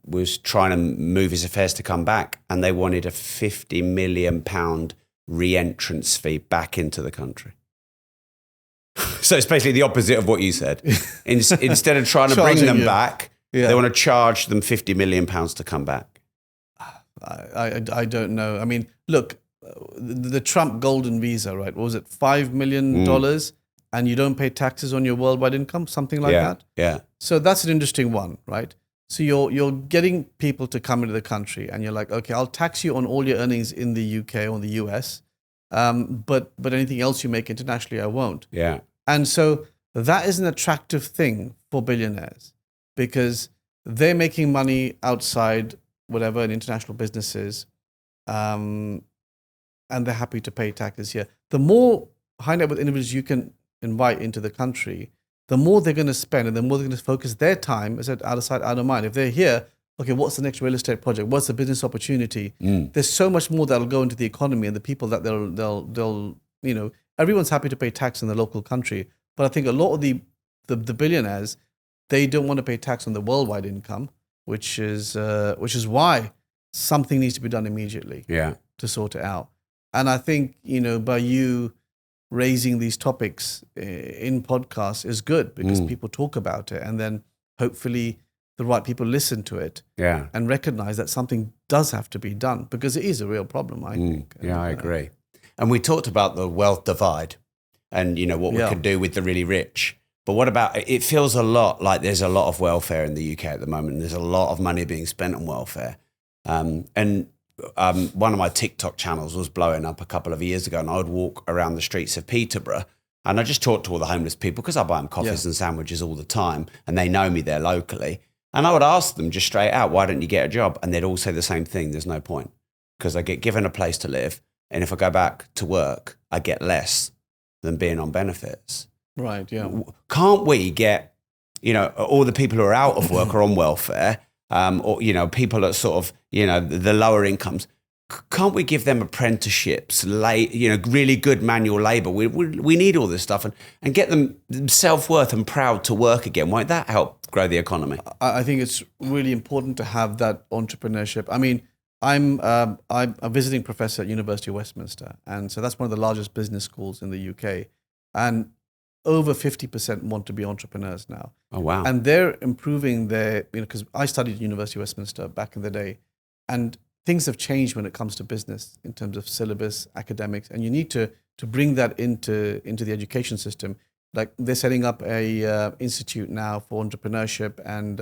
was trying to move his affairs to come back, and they wanted a £50 million re-entrance fee back into the country. So it's basically the opposite of what you said. Instead of trying to bring them back, they want to charge them £50 million to come back. I don't know. I mean, look, the Trump golden visa, right? What was it, $5 million? And you don't pay taxes on your worldwide income, something like that? Yeah. So that's an interesting one, right? So you're getting people to come into the country, and you're like, okay, I'll tax you on all your earnings in the UK or the US, but anything else you make internationally, I won't. Yeah. And so that is an attractive thing for billionaires, because they're making money outside whatever in international businesses, and they're happy to pay taxes here. The more high net worth individuals you can invite into the country, the more they're going to spend, and the more they're going to focus their time, as I said, out of sight, out of mind. If they're here, okay, what's the next real estate project? What's the business opportunity? There's so much more that'll go into the economy, and the people that they'll everyone's happy to pay tax in the local country. But I think a lot of the billionaires, they don't want to pay tax on the worldwide income, which is why something needs to be done immediately to sort it out. And I think, by you raising these topics in podcasts is good, because people talk about it, and then hopefully the right people listen to it and recognize that something does have to be done, because it is a real problem, I think. Yeah, I agree. And we talked about the wealth divide and, what we could do with the really rich. But what about, it feels a lot like there's a lot of welfare in the UK at the moment. There's a lot of money being spent on welfare. And one of my TikTok channels was blowing up a couple of years ago, and I would walk around the streets of Peterborough, and I just talked to all the homeless people, because I buy them coffees and sandwiches all the time, and they know me there locally. And I would ask them just straight out, why don't you get a job? And they'd all say the same thing. There's no point, because I get given a place to live, and if I go back to work, I get less than being on benefits. Right, yeah. Can't we get, all the people who are out of work or on welfare, or, people at sort of, the lower incomes, can't we give them apprenticeships, really good manual labor? We need all this stuff, and get them self-worth and proud to work again. Won't that help grow the economy? I think it's really important to have that entrepreneurship. I mean, I'm a visiting professor at University of Westminster, and so that's one of the largest business schools in the UK. And over 50% want to be entrepreneurs now. Oh, wow. And they're improving their, because I studied at University of Westminster back in the day, and things have changed when it comes to business in terms of syllabus, academics, and you need to bring that into the education system. Like, they're setting up a institute now for entrepreneurship, and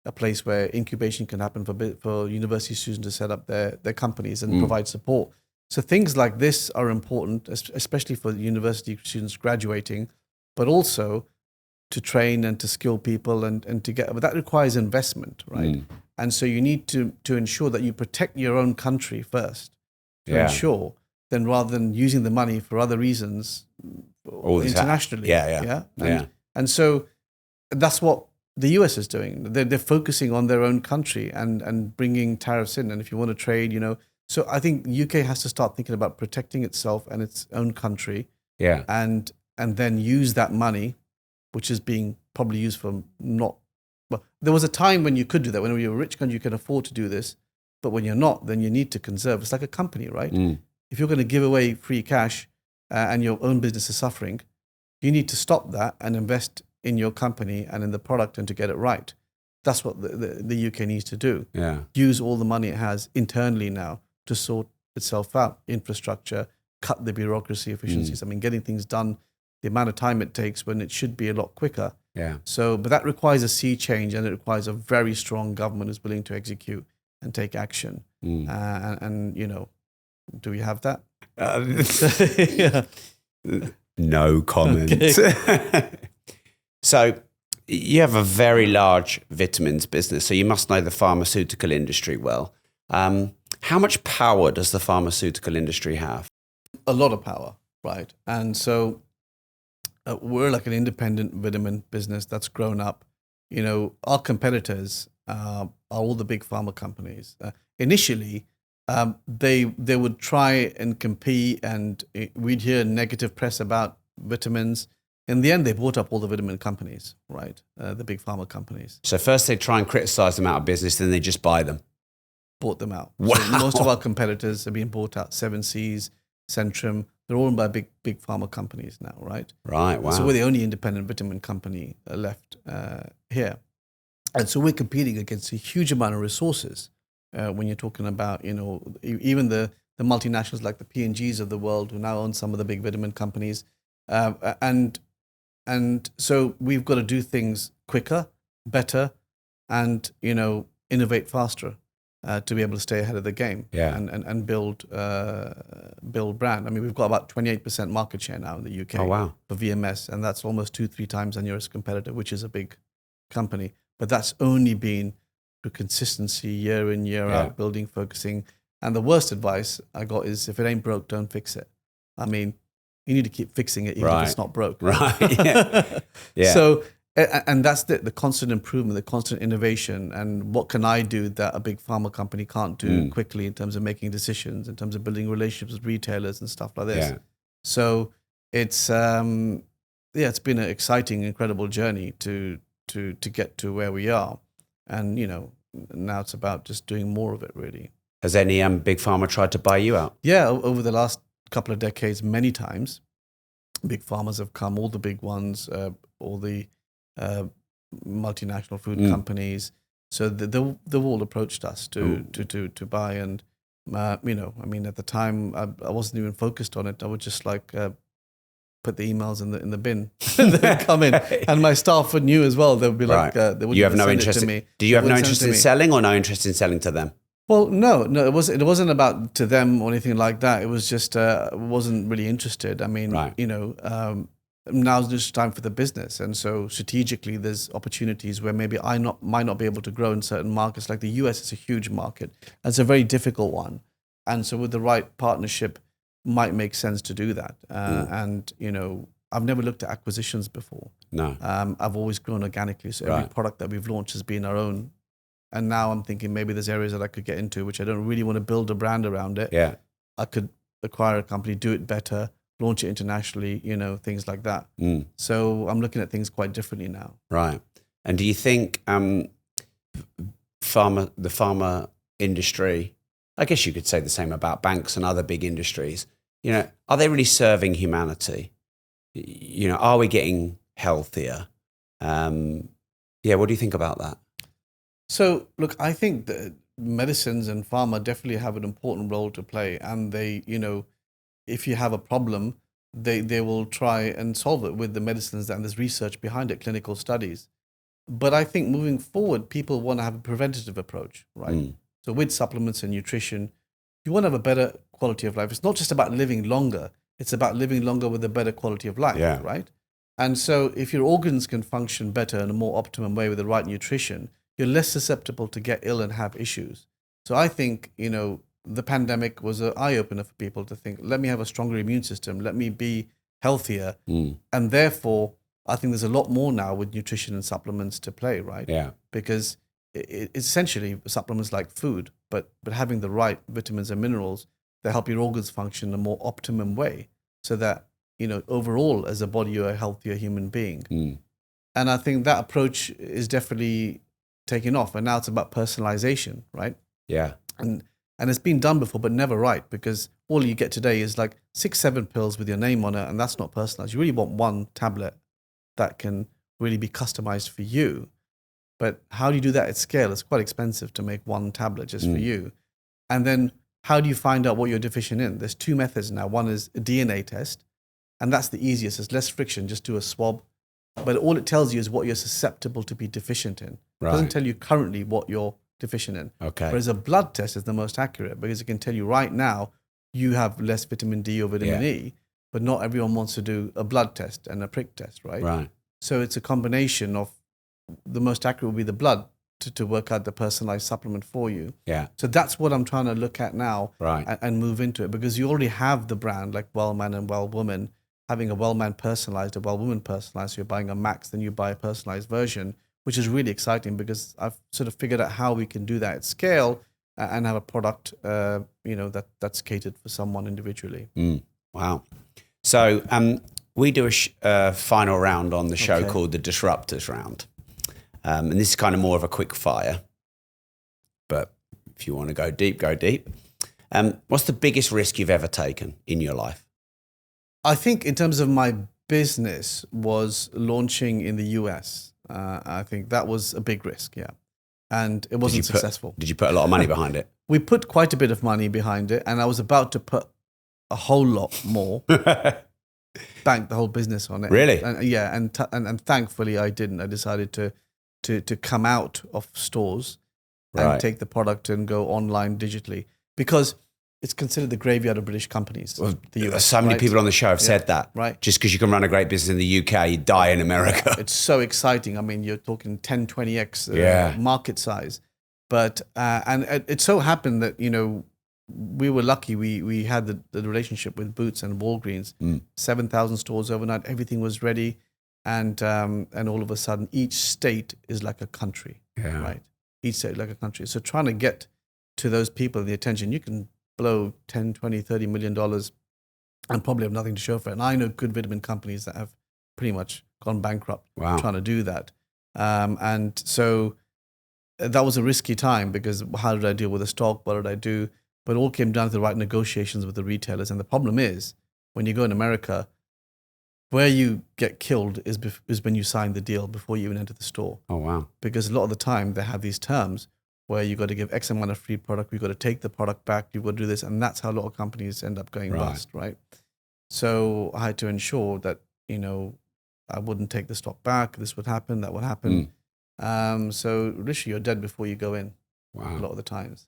a place where incubation can happen for university students to set up their companies and provide support. So things like this are important, especially for university students graduating, but also to train and to skill people and to get, but that requires investment, right? And so you need to ensure that you protect your own country first to ensure, then rather than using the money for other reasons internationally. And so that's what the US is doing. They're focusing on their own country and bringing tariffs in. And if you want to trade, so I think the UK has to start thinking about protecting itself and its own country. And then use that money, which is being probably used for not. Well, there was a time when you could do that. When you're a rich country, you can afford to do this. But when you're not, then you need to conserve. It's like a company, right? If you're going to give away free cash and your own business is suffering, you need to stop that and invest in your company and in the product and to get it right. That's what the UK needs to do. Use all the money it has internally now to sort itself out. Infrastructure, cut the bureaucracy efficiencies. I mean, getting things done, the amount of time it takes when it should be a lot quicker. So, but that requires a sea change, and it requires a very strong government who's willing to execute and take action. And do we have that? No comment. So you have a very large vitamins business, so you must know the pharmaceutical industry well. How much power does the pharmaceutical industry have? A lot of power, right? And so we're like an independent vitamin business that's grown up. Our competitors are all the big pharma companies. Initially, they would try and compete, and we'd hear negative press about vitamins. In the end, they bought up all the vitamin companies, right? The big pharma companies. So first they try and criticize them out of business, then they just buy them. Bought them out. Wow. So most of our competitors are being bought out. 7Cs, Centrum, they're all owned by big pharma companies now, right? Right, wow. So we're the only independent vitamin company left here. And so we're competing against a huge amount of resources when you're talking about, even the multinationals like the P&Gs of the world who now own some of the big vitamin companies. And so we've got to do things quicker, better, and, innovate faster. To be able to stay ahead of the game and build brand. I mean, we've got about 28% market share now in the UK for VMS, and that's almost 2-3 times our nearest competitor, which is a big company. But that's only been through consistency, year in, year out, building, focusing. And the worst advice I got is, if it ain't broke, don't fix it. I mean, you need to keep fixing it even if it's not broke. Right, yeah. So, and that's the constant improvement, the constant innovation, and what can I do that a big pharma company can't do quickly in terms of making decisions, in terms of building relationships with retailers and stuff like this. Yeah. So it's it's been an exciting, incredible journey to get to where we are, and now it's about just doing more of it, really. Has any big pharma tried to buy you out? Yeah, over the last couple of decades, many times, big pharmas have come, all the big ones, all the multinational food companies. So they've all approached us to buy, and I mean, at the time I wasn't even focused on it. I would just put the emails in the bin. They'd come in, and my staff knew as well. They would be like, they wouldn't you have no send interest it to me. Do you have no interest in selling, or no interest in selling to them? Well, no, it wasn't about to them or anything like that. It was just wasn't really interested. I mean, now's just time for the business, and so strategically, there's opportunities where maybe might not be able to grow in certain markets. Like the US is a huge market. It's a very difficult one, and so with the right partnership, might make sense to do that. And I've never looked at acquisitions before. No, I've always grown organically. So every product that we've launched has been our own. And now I'm thinking maybe there's areas that I could get into, which I don't really want to build a brand around it. Yeah, I could acquire a company, do it better, launch it internationally, things like that. So I'm looking at things quite differently now. Right. And do you think the pharma industry, I guess you could say the same about banks and other big industries, are they really serving humanity? Are we getting healthier? What do you think about that? So, look, I think that medicines and pharma definitely have an important role to play. And they, if you have a problem, they will try and solve it with the medicines, and there's research behind it, clinical studies. But I think moving forward, people want to have a preventative approach, right? So with supplements and nutrition, you want to have a better quality of life. It's not just about living longer. It's about living longer with a better quality of life, right? And so if your organs can function better in a more optimum way with the right nutrition, you're less susceptible to get ill and have issues. So I think, the pandemic was an eye-opener for people to think, let me have a stronger immune system, let me be healthier. And therefore, I think there's a lot more now with nutrition and supplements to play, right? Yeah. Because it's essentially supplements like food, but having the right vitamins and minerals that help your organs function in a more optimum way, so that, overall, as a body, you're a healthier human being. And I think that approach is definitely taking off. And now it's about personalization, right? Yeah. And it's been done before, but never right, because all you get today is like 6-7 pills with your name on it, and that's not personalized. You really want one tablet that can really be customized for you. But how do you do that at scale? It's quite expensive to make one tablet just for you. And then how do you find out what you're deficient in? There's 2 methods now. One is a DNA test, and that's the easiest. It's less friction, just do a swab. But all it tells you is what you're susceptible to be deficient in. It doesn't tell you currently what you're deficient in. Okay. Whereas a blood test is the most accurate, because it can tell you right now you have less vitamin D or vitamin E, but not everyone wants to do a blood test and a prick test, right? Right. So it's a combination of the most accurate will be the blood to work out the personalized supplement for you. Yeah. So that's what I'm trying to look at now, right, and move into it, because you already have the brand like Well Man and Well Woman having a well-man personalized, a well-woman personalized. So you're buying a Max, then you buy a personalized version, which is really exciting because I've sort of figured out how we can do that at scale and have a product, that's catered for someone individually. Wow. So we do a final round on the show called the Disruptors round. And this is kind of more of a quick fire. But if you want to go deep, go deep. What's the biggest risk you've ever taken in your life? I think in terms of my business was launching in the US. I think that was a big risk, yeah. And it wasn't successful. Did you put a lot of money behind it? We put quite a bit of money behind it, and I was about to put a whole lot more, bank the whole business on it. Really? And thankfully I didn't. I decided to come out of stores and take the product and go online digitally because it's considered the graveyard of British companies. Well, the US, so many people on the show have said that. Right. Just because you can run a great business in the UK, you die in America. Yeah, it's so exciting. I mean, you're talking 10, 20x market size. But, and it so happened that, we were lucky. We had the relationship with Boots and Walgreens, 7,000 stores overnight. Everything was ready. And all of a sudden, each state is like a country, right? Each state like a country. So trying to get to those people the attention, you can blow 10, 20, 30 million dollars and probably have nothing to show for it. And I know good vitamin companies that have pretty much gone bankrupt trying to do that. And so that was a risky time because how did I deal with the stock? What did I do? But it all came down to the right negotiations with the retailers. And the problem is when you go in America, where you get killed is when you sign the deal before you even enter the store. Oh, wow. Because a lot of the time they have these terms where you got to give X amount of free product, you've got to take the product back, you've got to do this, and that's how a lot of companies end up going bust, right? So I had to ensure that, I wouldn't take the stock back, this would happen, that would happen. So literally you're dead before you go in a lot of the times.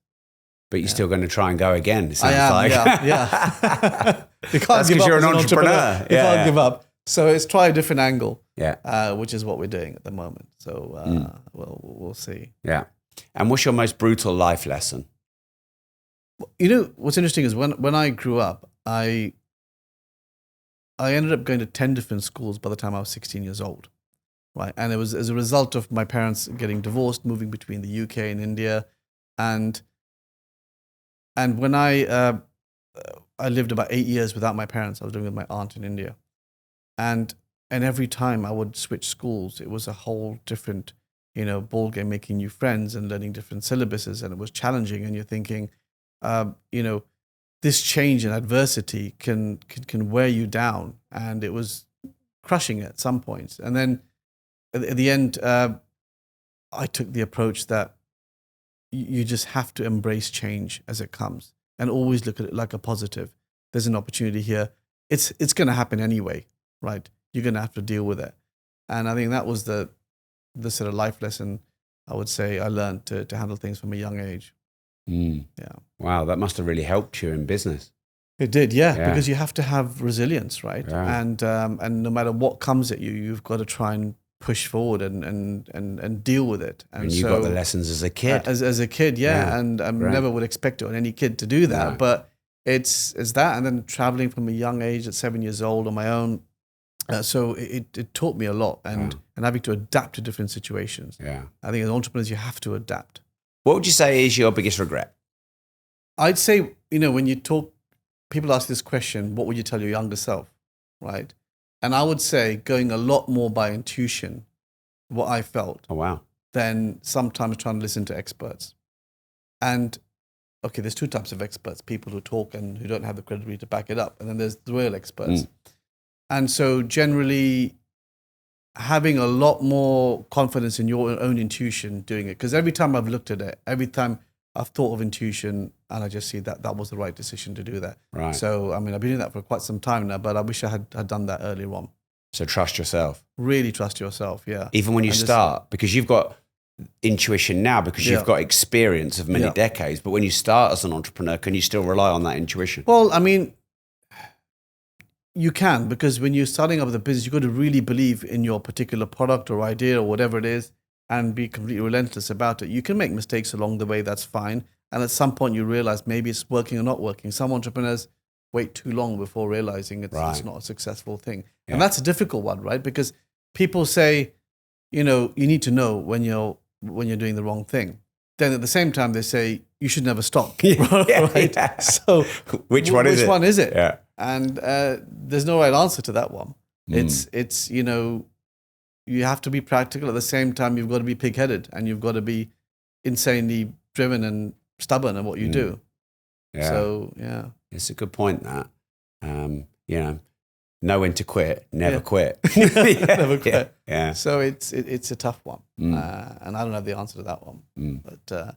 But you're still going to try and go again, it sounds I am, like. Yeah. That's because you're an entrepreneur. You can't give up. So it's try a different angle, yeah, which is what we're doing at the moment. So we'll see. Yeah. And what's your most brutal life lesson? What's interesting is when I grew up, I ended up going to 10 different schools by the time I was 16 years old, right? And it was as a result of my parents getting divorced, moving between the UK and India, and when I lived about 8 years without my parents. I was living with my aunt in India, and every time I would switch schools, it was a whole different ball game, making new friends and learning different syllabuses, and it was challenging. And you're thinking, this change and adversity can wear you down, and it was crushing at some points. And then at the end, I took the approach that you just have to embrace change as it comes and always look at it like a positive. There's an opportunity here. It's going to happen anyway, right? You're going to have to deal with it. And I think that was the sort of life lesson I would say I learned to handle things from a young age. Yeah. Wow, that must have really helped you in business. It did, yeah, because you have to have resilience, right? Yeah. And no matter what comes at you, you've got to try and push forward and deal with it. And you got the lessons as a kid. As a kid, and I never would expect it on any kid to do that. No. But it's that, and then traveling from a young age at 7 years old on my own. So it taught me a lot, and having to adapt to different situations. Yeah, I think as entrepreneurs, you have to adapt. What would you say is your biggest regret? I'd say, when you talk, people ask this question, what would you tell your younger self, right? And I would say going a lot more by intuition, what I felt. Oh, wow. Than sometimes trying to listen to experts. And, okay, there's two types of experts, people who talk and who don't have the credibility to back it up. And then there's the real experts. And so generally having a lot more confidence in your own intuition doing it. Because every time I've looked at it, every time I've thought of intuition, and I just see that was the right decision to do that. Right. So, I mean, I've been doing that for quite some time now, but I wish I had done that earlier on. So trust yourself. Really trust yourself, yeah. Even when you start, because you've got intuition now, because you've got experience of many decades, but when you start as an entrepreneur, can you still rely on that intuition? Well, I mean, you can, because when you're starting up with a business, you've got to really believe in your particular product or idea or whatever it is and be completely relentless about it. You can make mistakes along the way, that's fine. And at some point you realize maybe it's working or not working. Some entrepreneurs wait too long before realizing it's Right. not a successful thing. Yeah. And that's a difficult one, right? Because people say, you need to know when you're doing the wrong thing. Then at the same time, they say you should never stop. Right? Yeah. So which one is it? Which one is it? Yeah. And there's no right answer to that one. It's you have to be practical. At the same time, you've got to be pig-headed, and you've got to be insanely driven and stubborn in what you do. Yeah. So yeah, It's a good point, that. Know when to quit, never quit. never quit. Yeah. So it's a tough one, and I don't have the answer to that one. But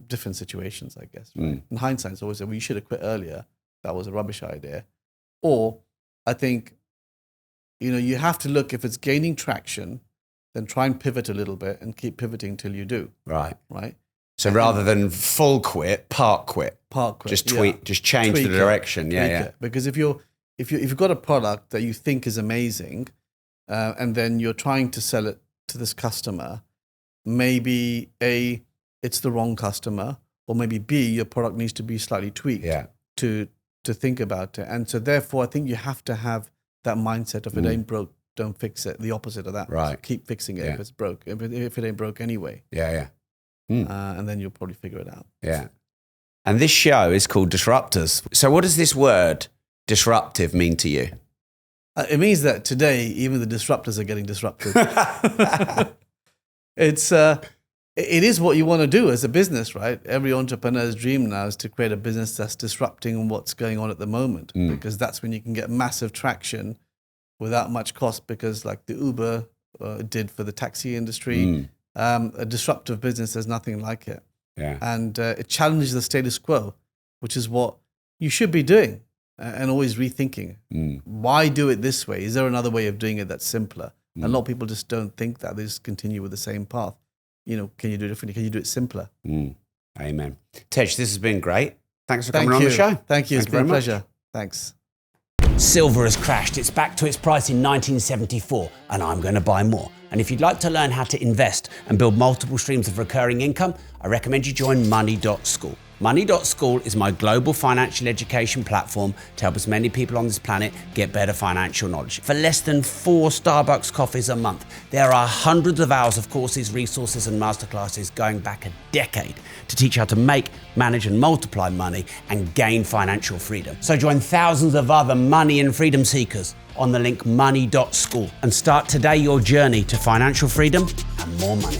different situations, I guess. Right? In hindsight, it's always said, well, you should have quit earlier. That was a rubbish idea. Or I think, you have to look, if it's gaining traction, then try and pivot a little bit and keep pivoting till you do. Right. Right. So rather than full quit, part quit. Just change the direction. Yeah. It. Because if you've got a product that you think is amazing, and then you're trying to sell it to this customer, maybe A, it's the wrong customer, or maybe B, your product needs to be slightly tweaked to think about it. And so therefore, I think you have to have that mindset of it ain't broke, don't fix it. The opposite of that. Right. So keep fixing it if it's broke, if it ain't broke anyway. Yeah. And then you'll probably figure it out. Yeah. And this show is called Disruptors. So what does this word disruptive mean to you? It means that today, even the disruptors are getting disrupted. It is what you want to do as a business, right? Every entrepreneur's dream now is to create a business that's disrupting what's going on at the moment, because that's when you can get massive traction without much cost, because like the Uber did for the taxi industry, a disruptive business, there's nothing like it. Yeah. And it challenges the status quo, which is what you should be doing, and always rethinking. Why do it this way? Is there another way of doing it that's simpler? A lot of people just don't think that. They just continue with the same path. Can you do it differently? Can you do it simpler? Amen. Tej, this has been great. Thanks for coming on the show. Thank you. It's been a pleasure. Thanks. Silver has crashed. It's back to its price in 1974, and I'm going to buy more. And if you'd like to learn how to invest and build multiple streams of recurring income, I recommend you join Money.School. Money.School is my global financial education platform to help as many people on this planet get better financial knowledge. For less than 4 Starbucks coffees a month, there are hundreds of hours of courses, resources, and masterclasses going back a decade to teach how to make, manage, and multiply money and gain financial freedom. So join thousands of other money and freedom seekers on the link Money.School and start today your journey to financial freedom and more money.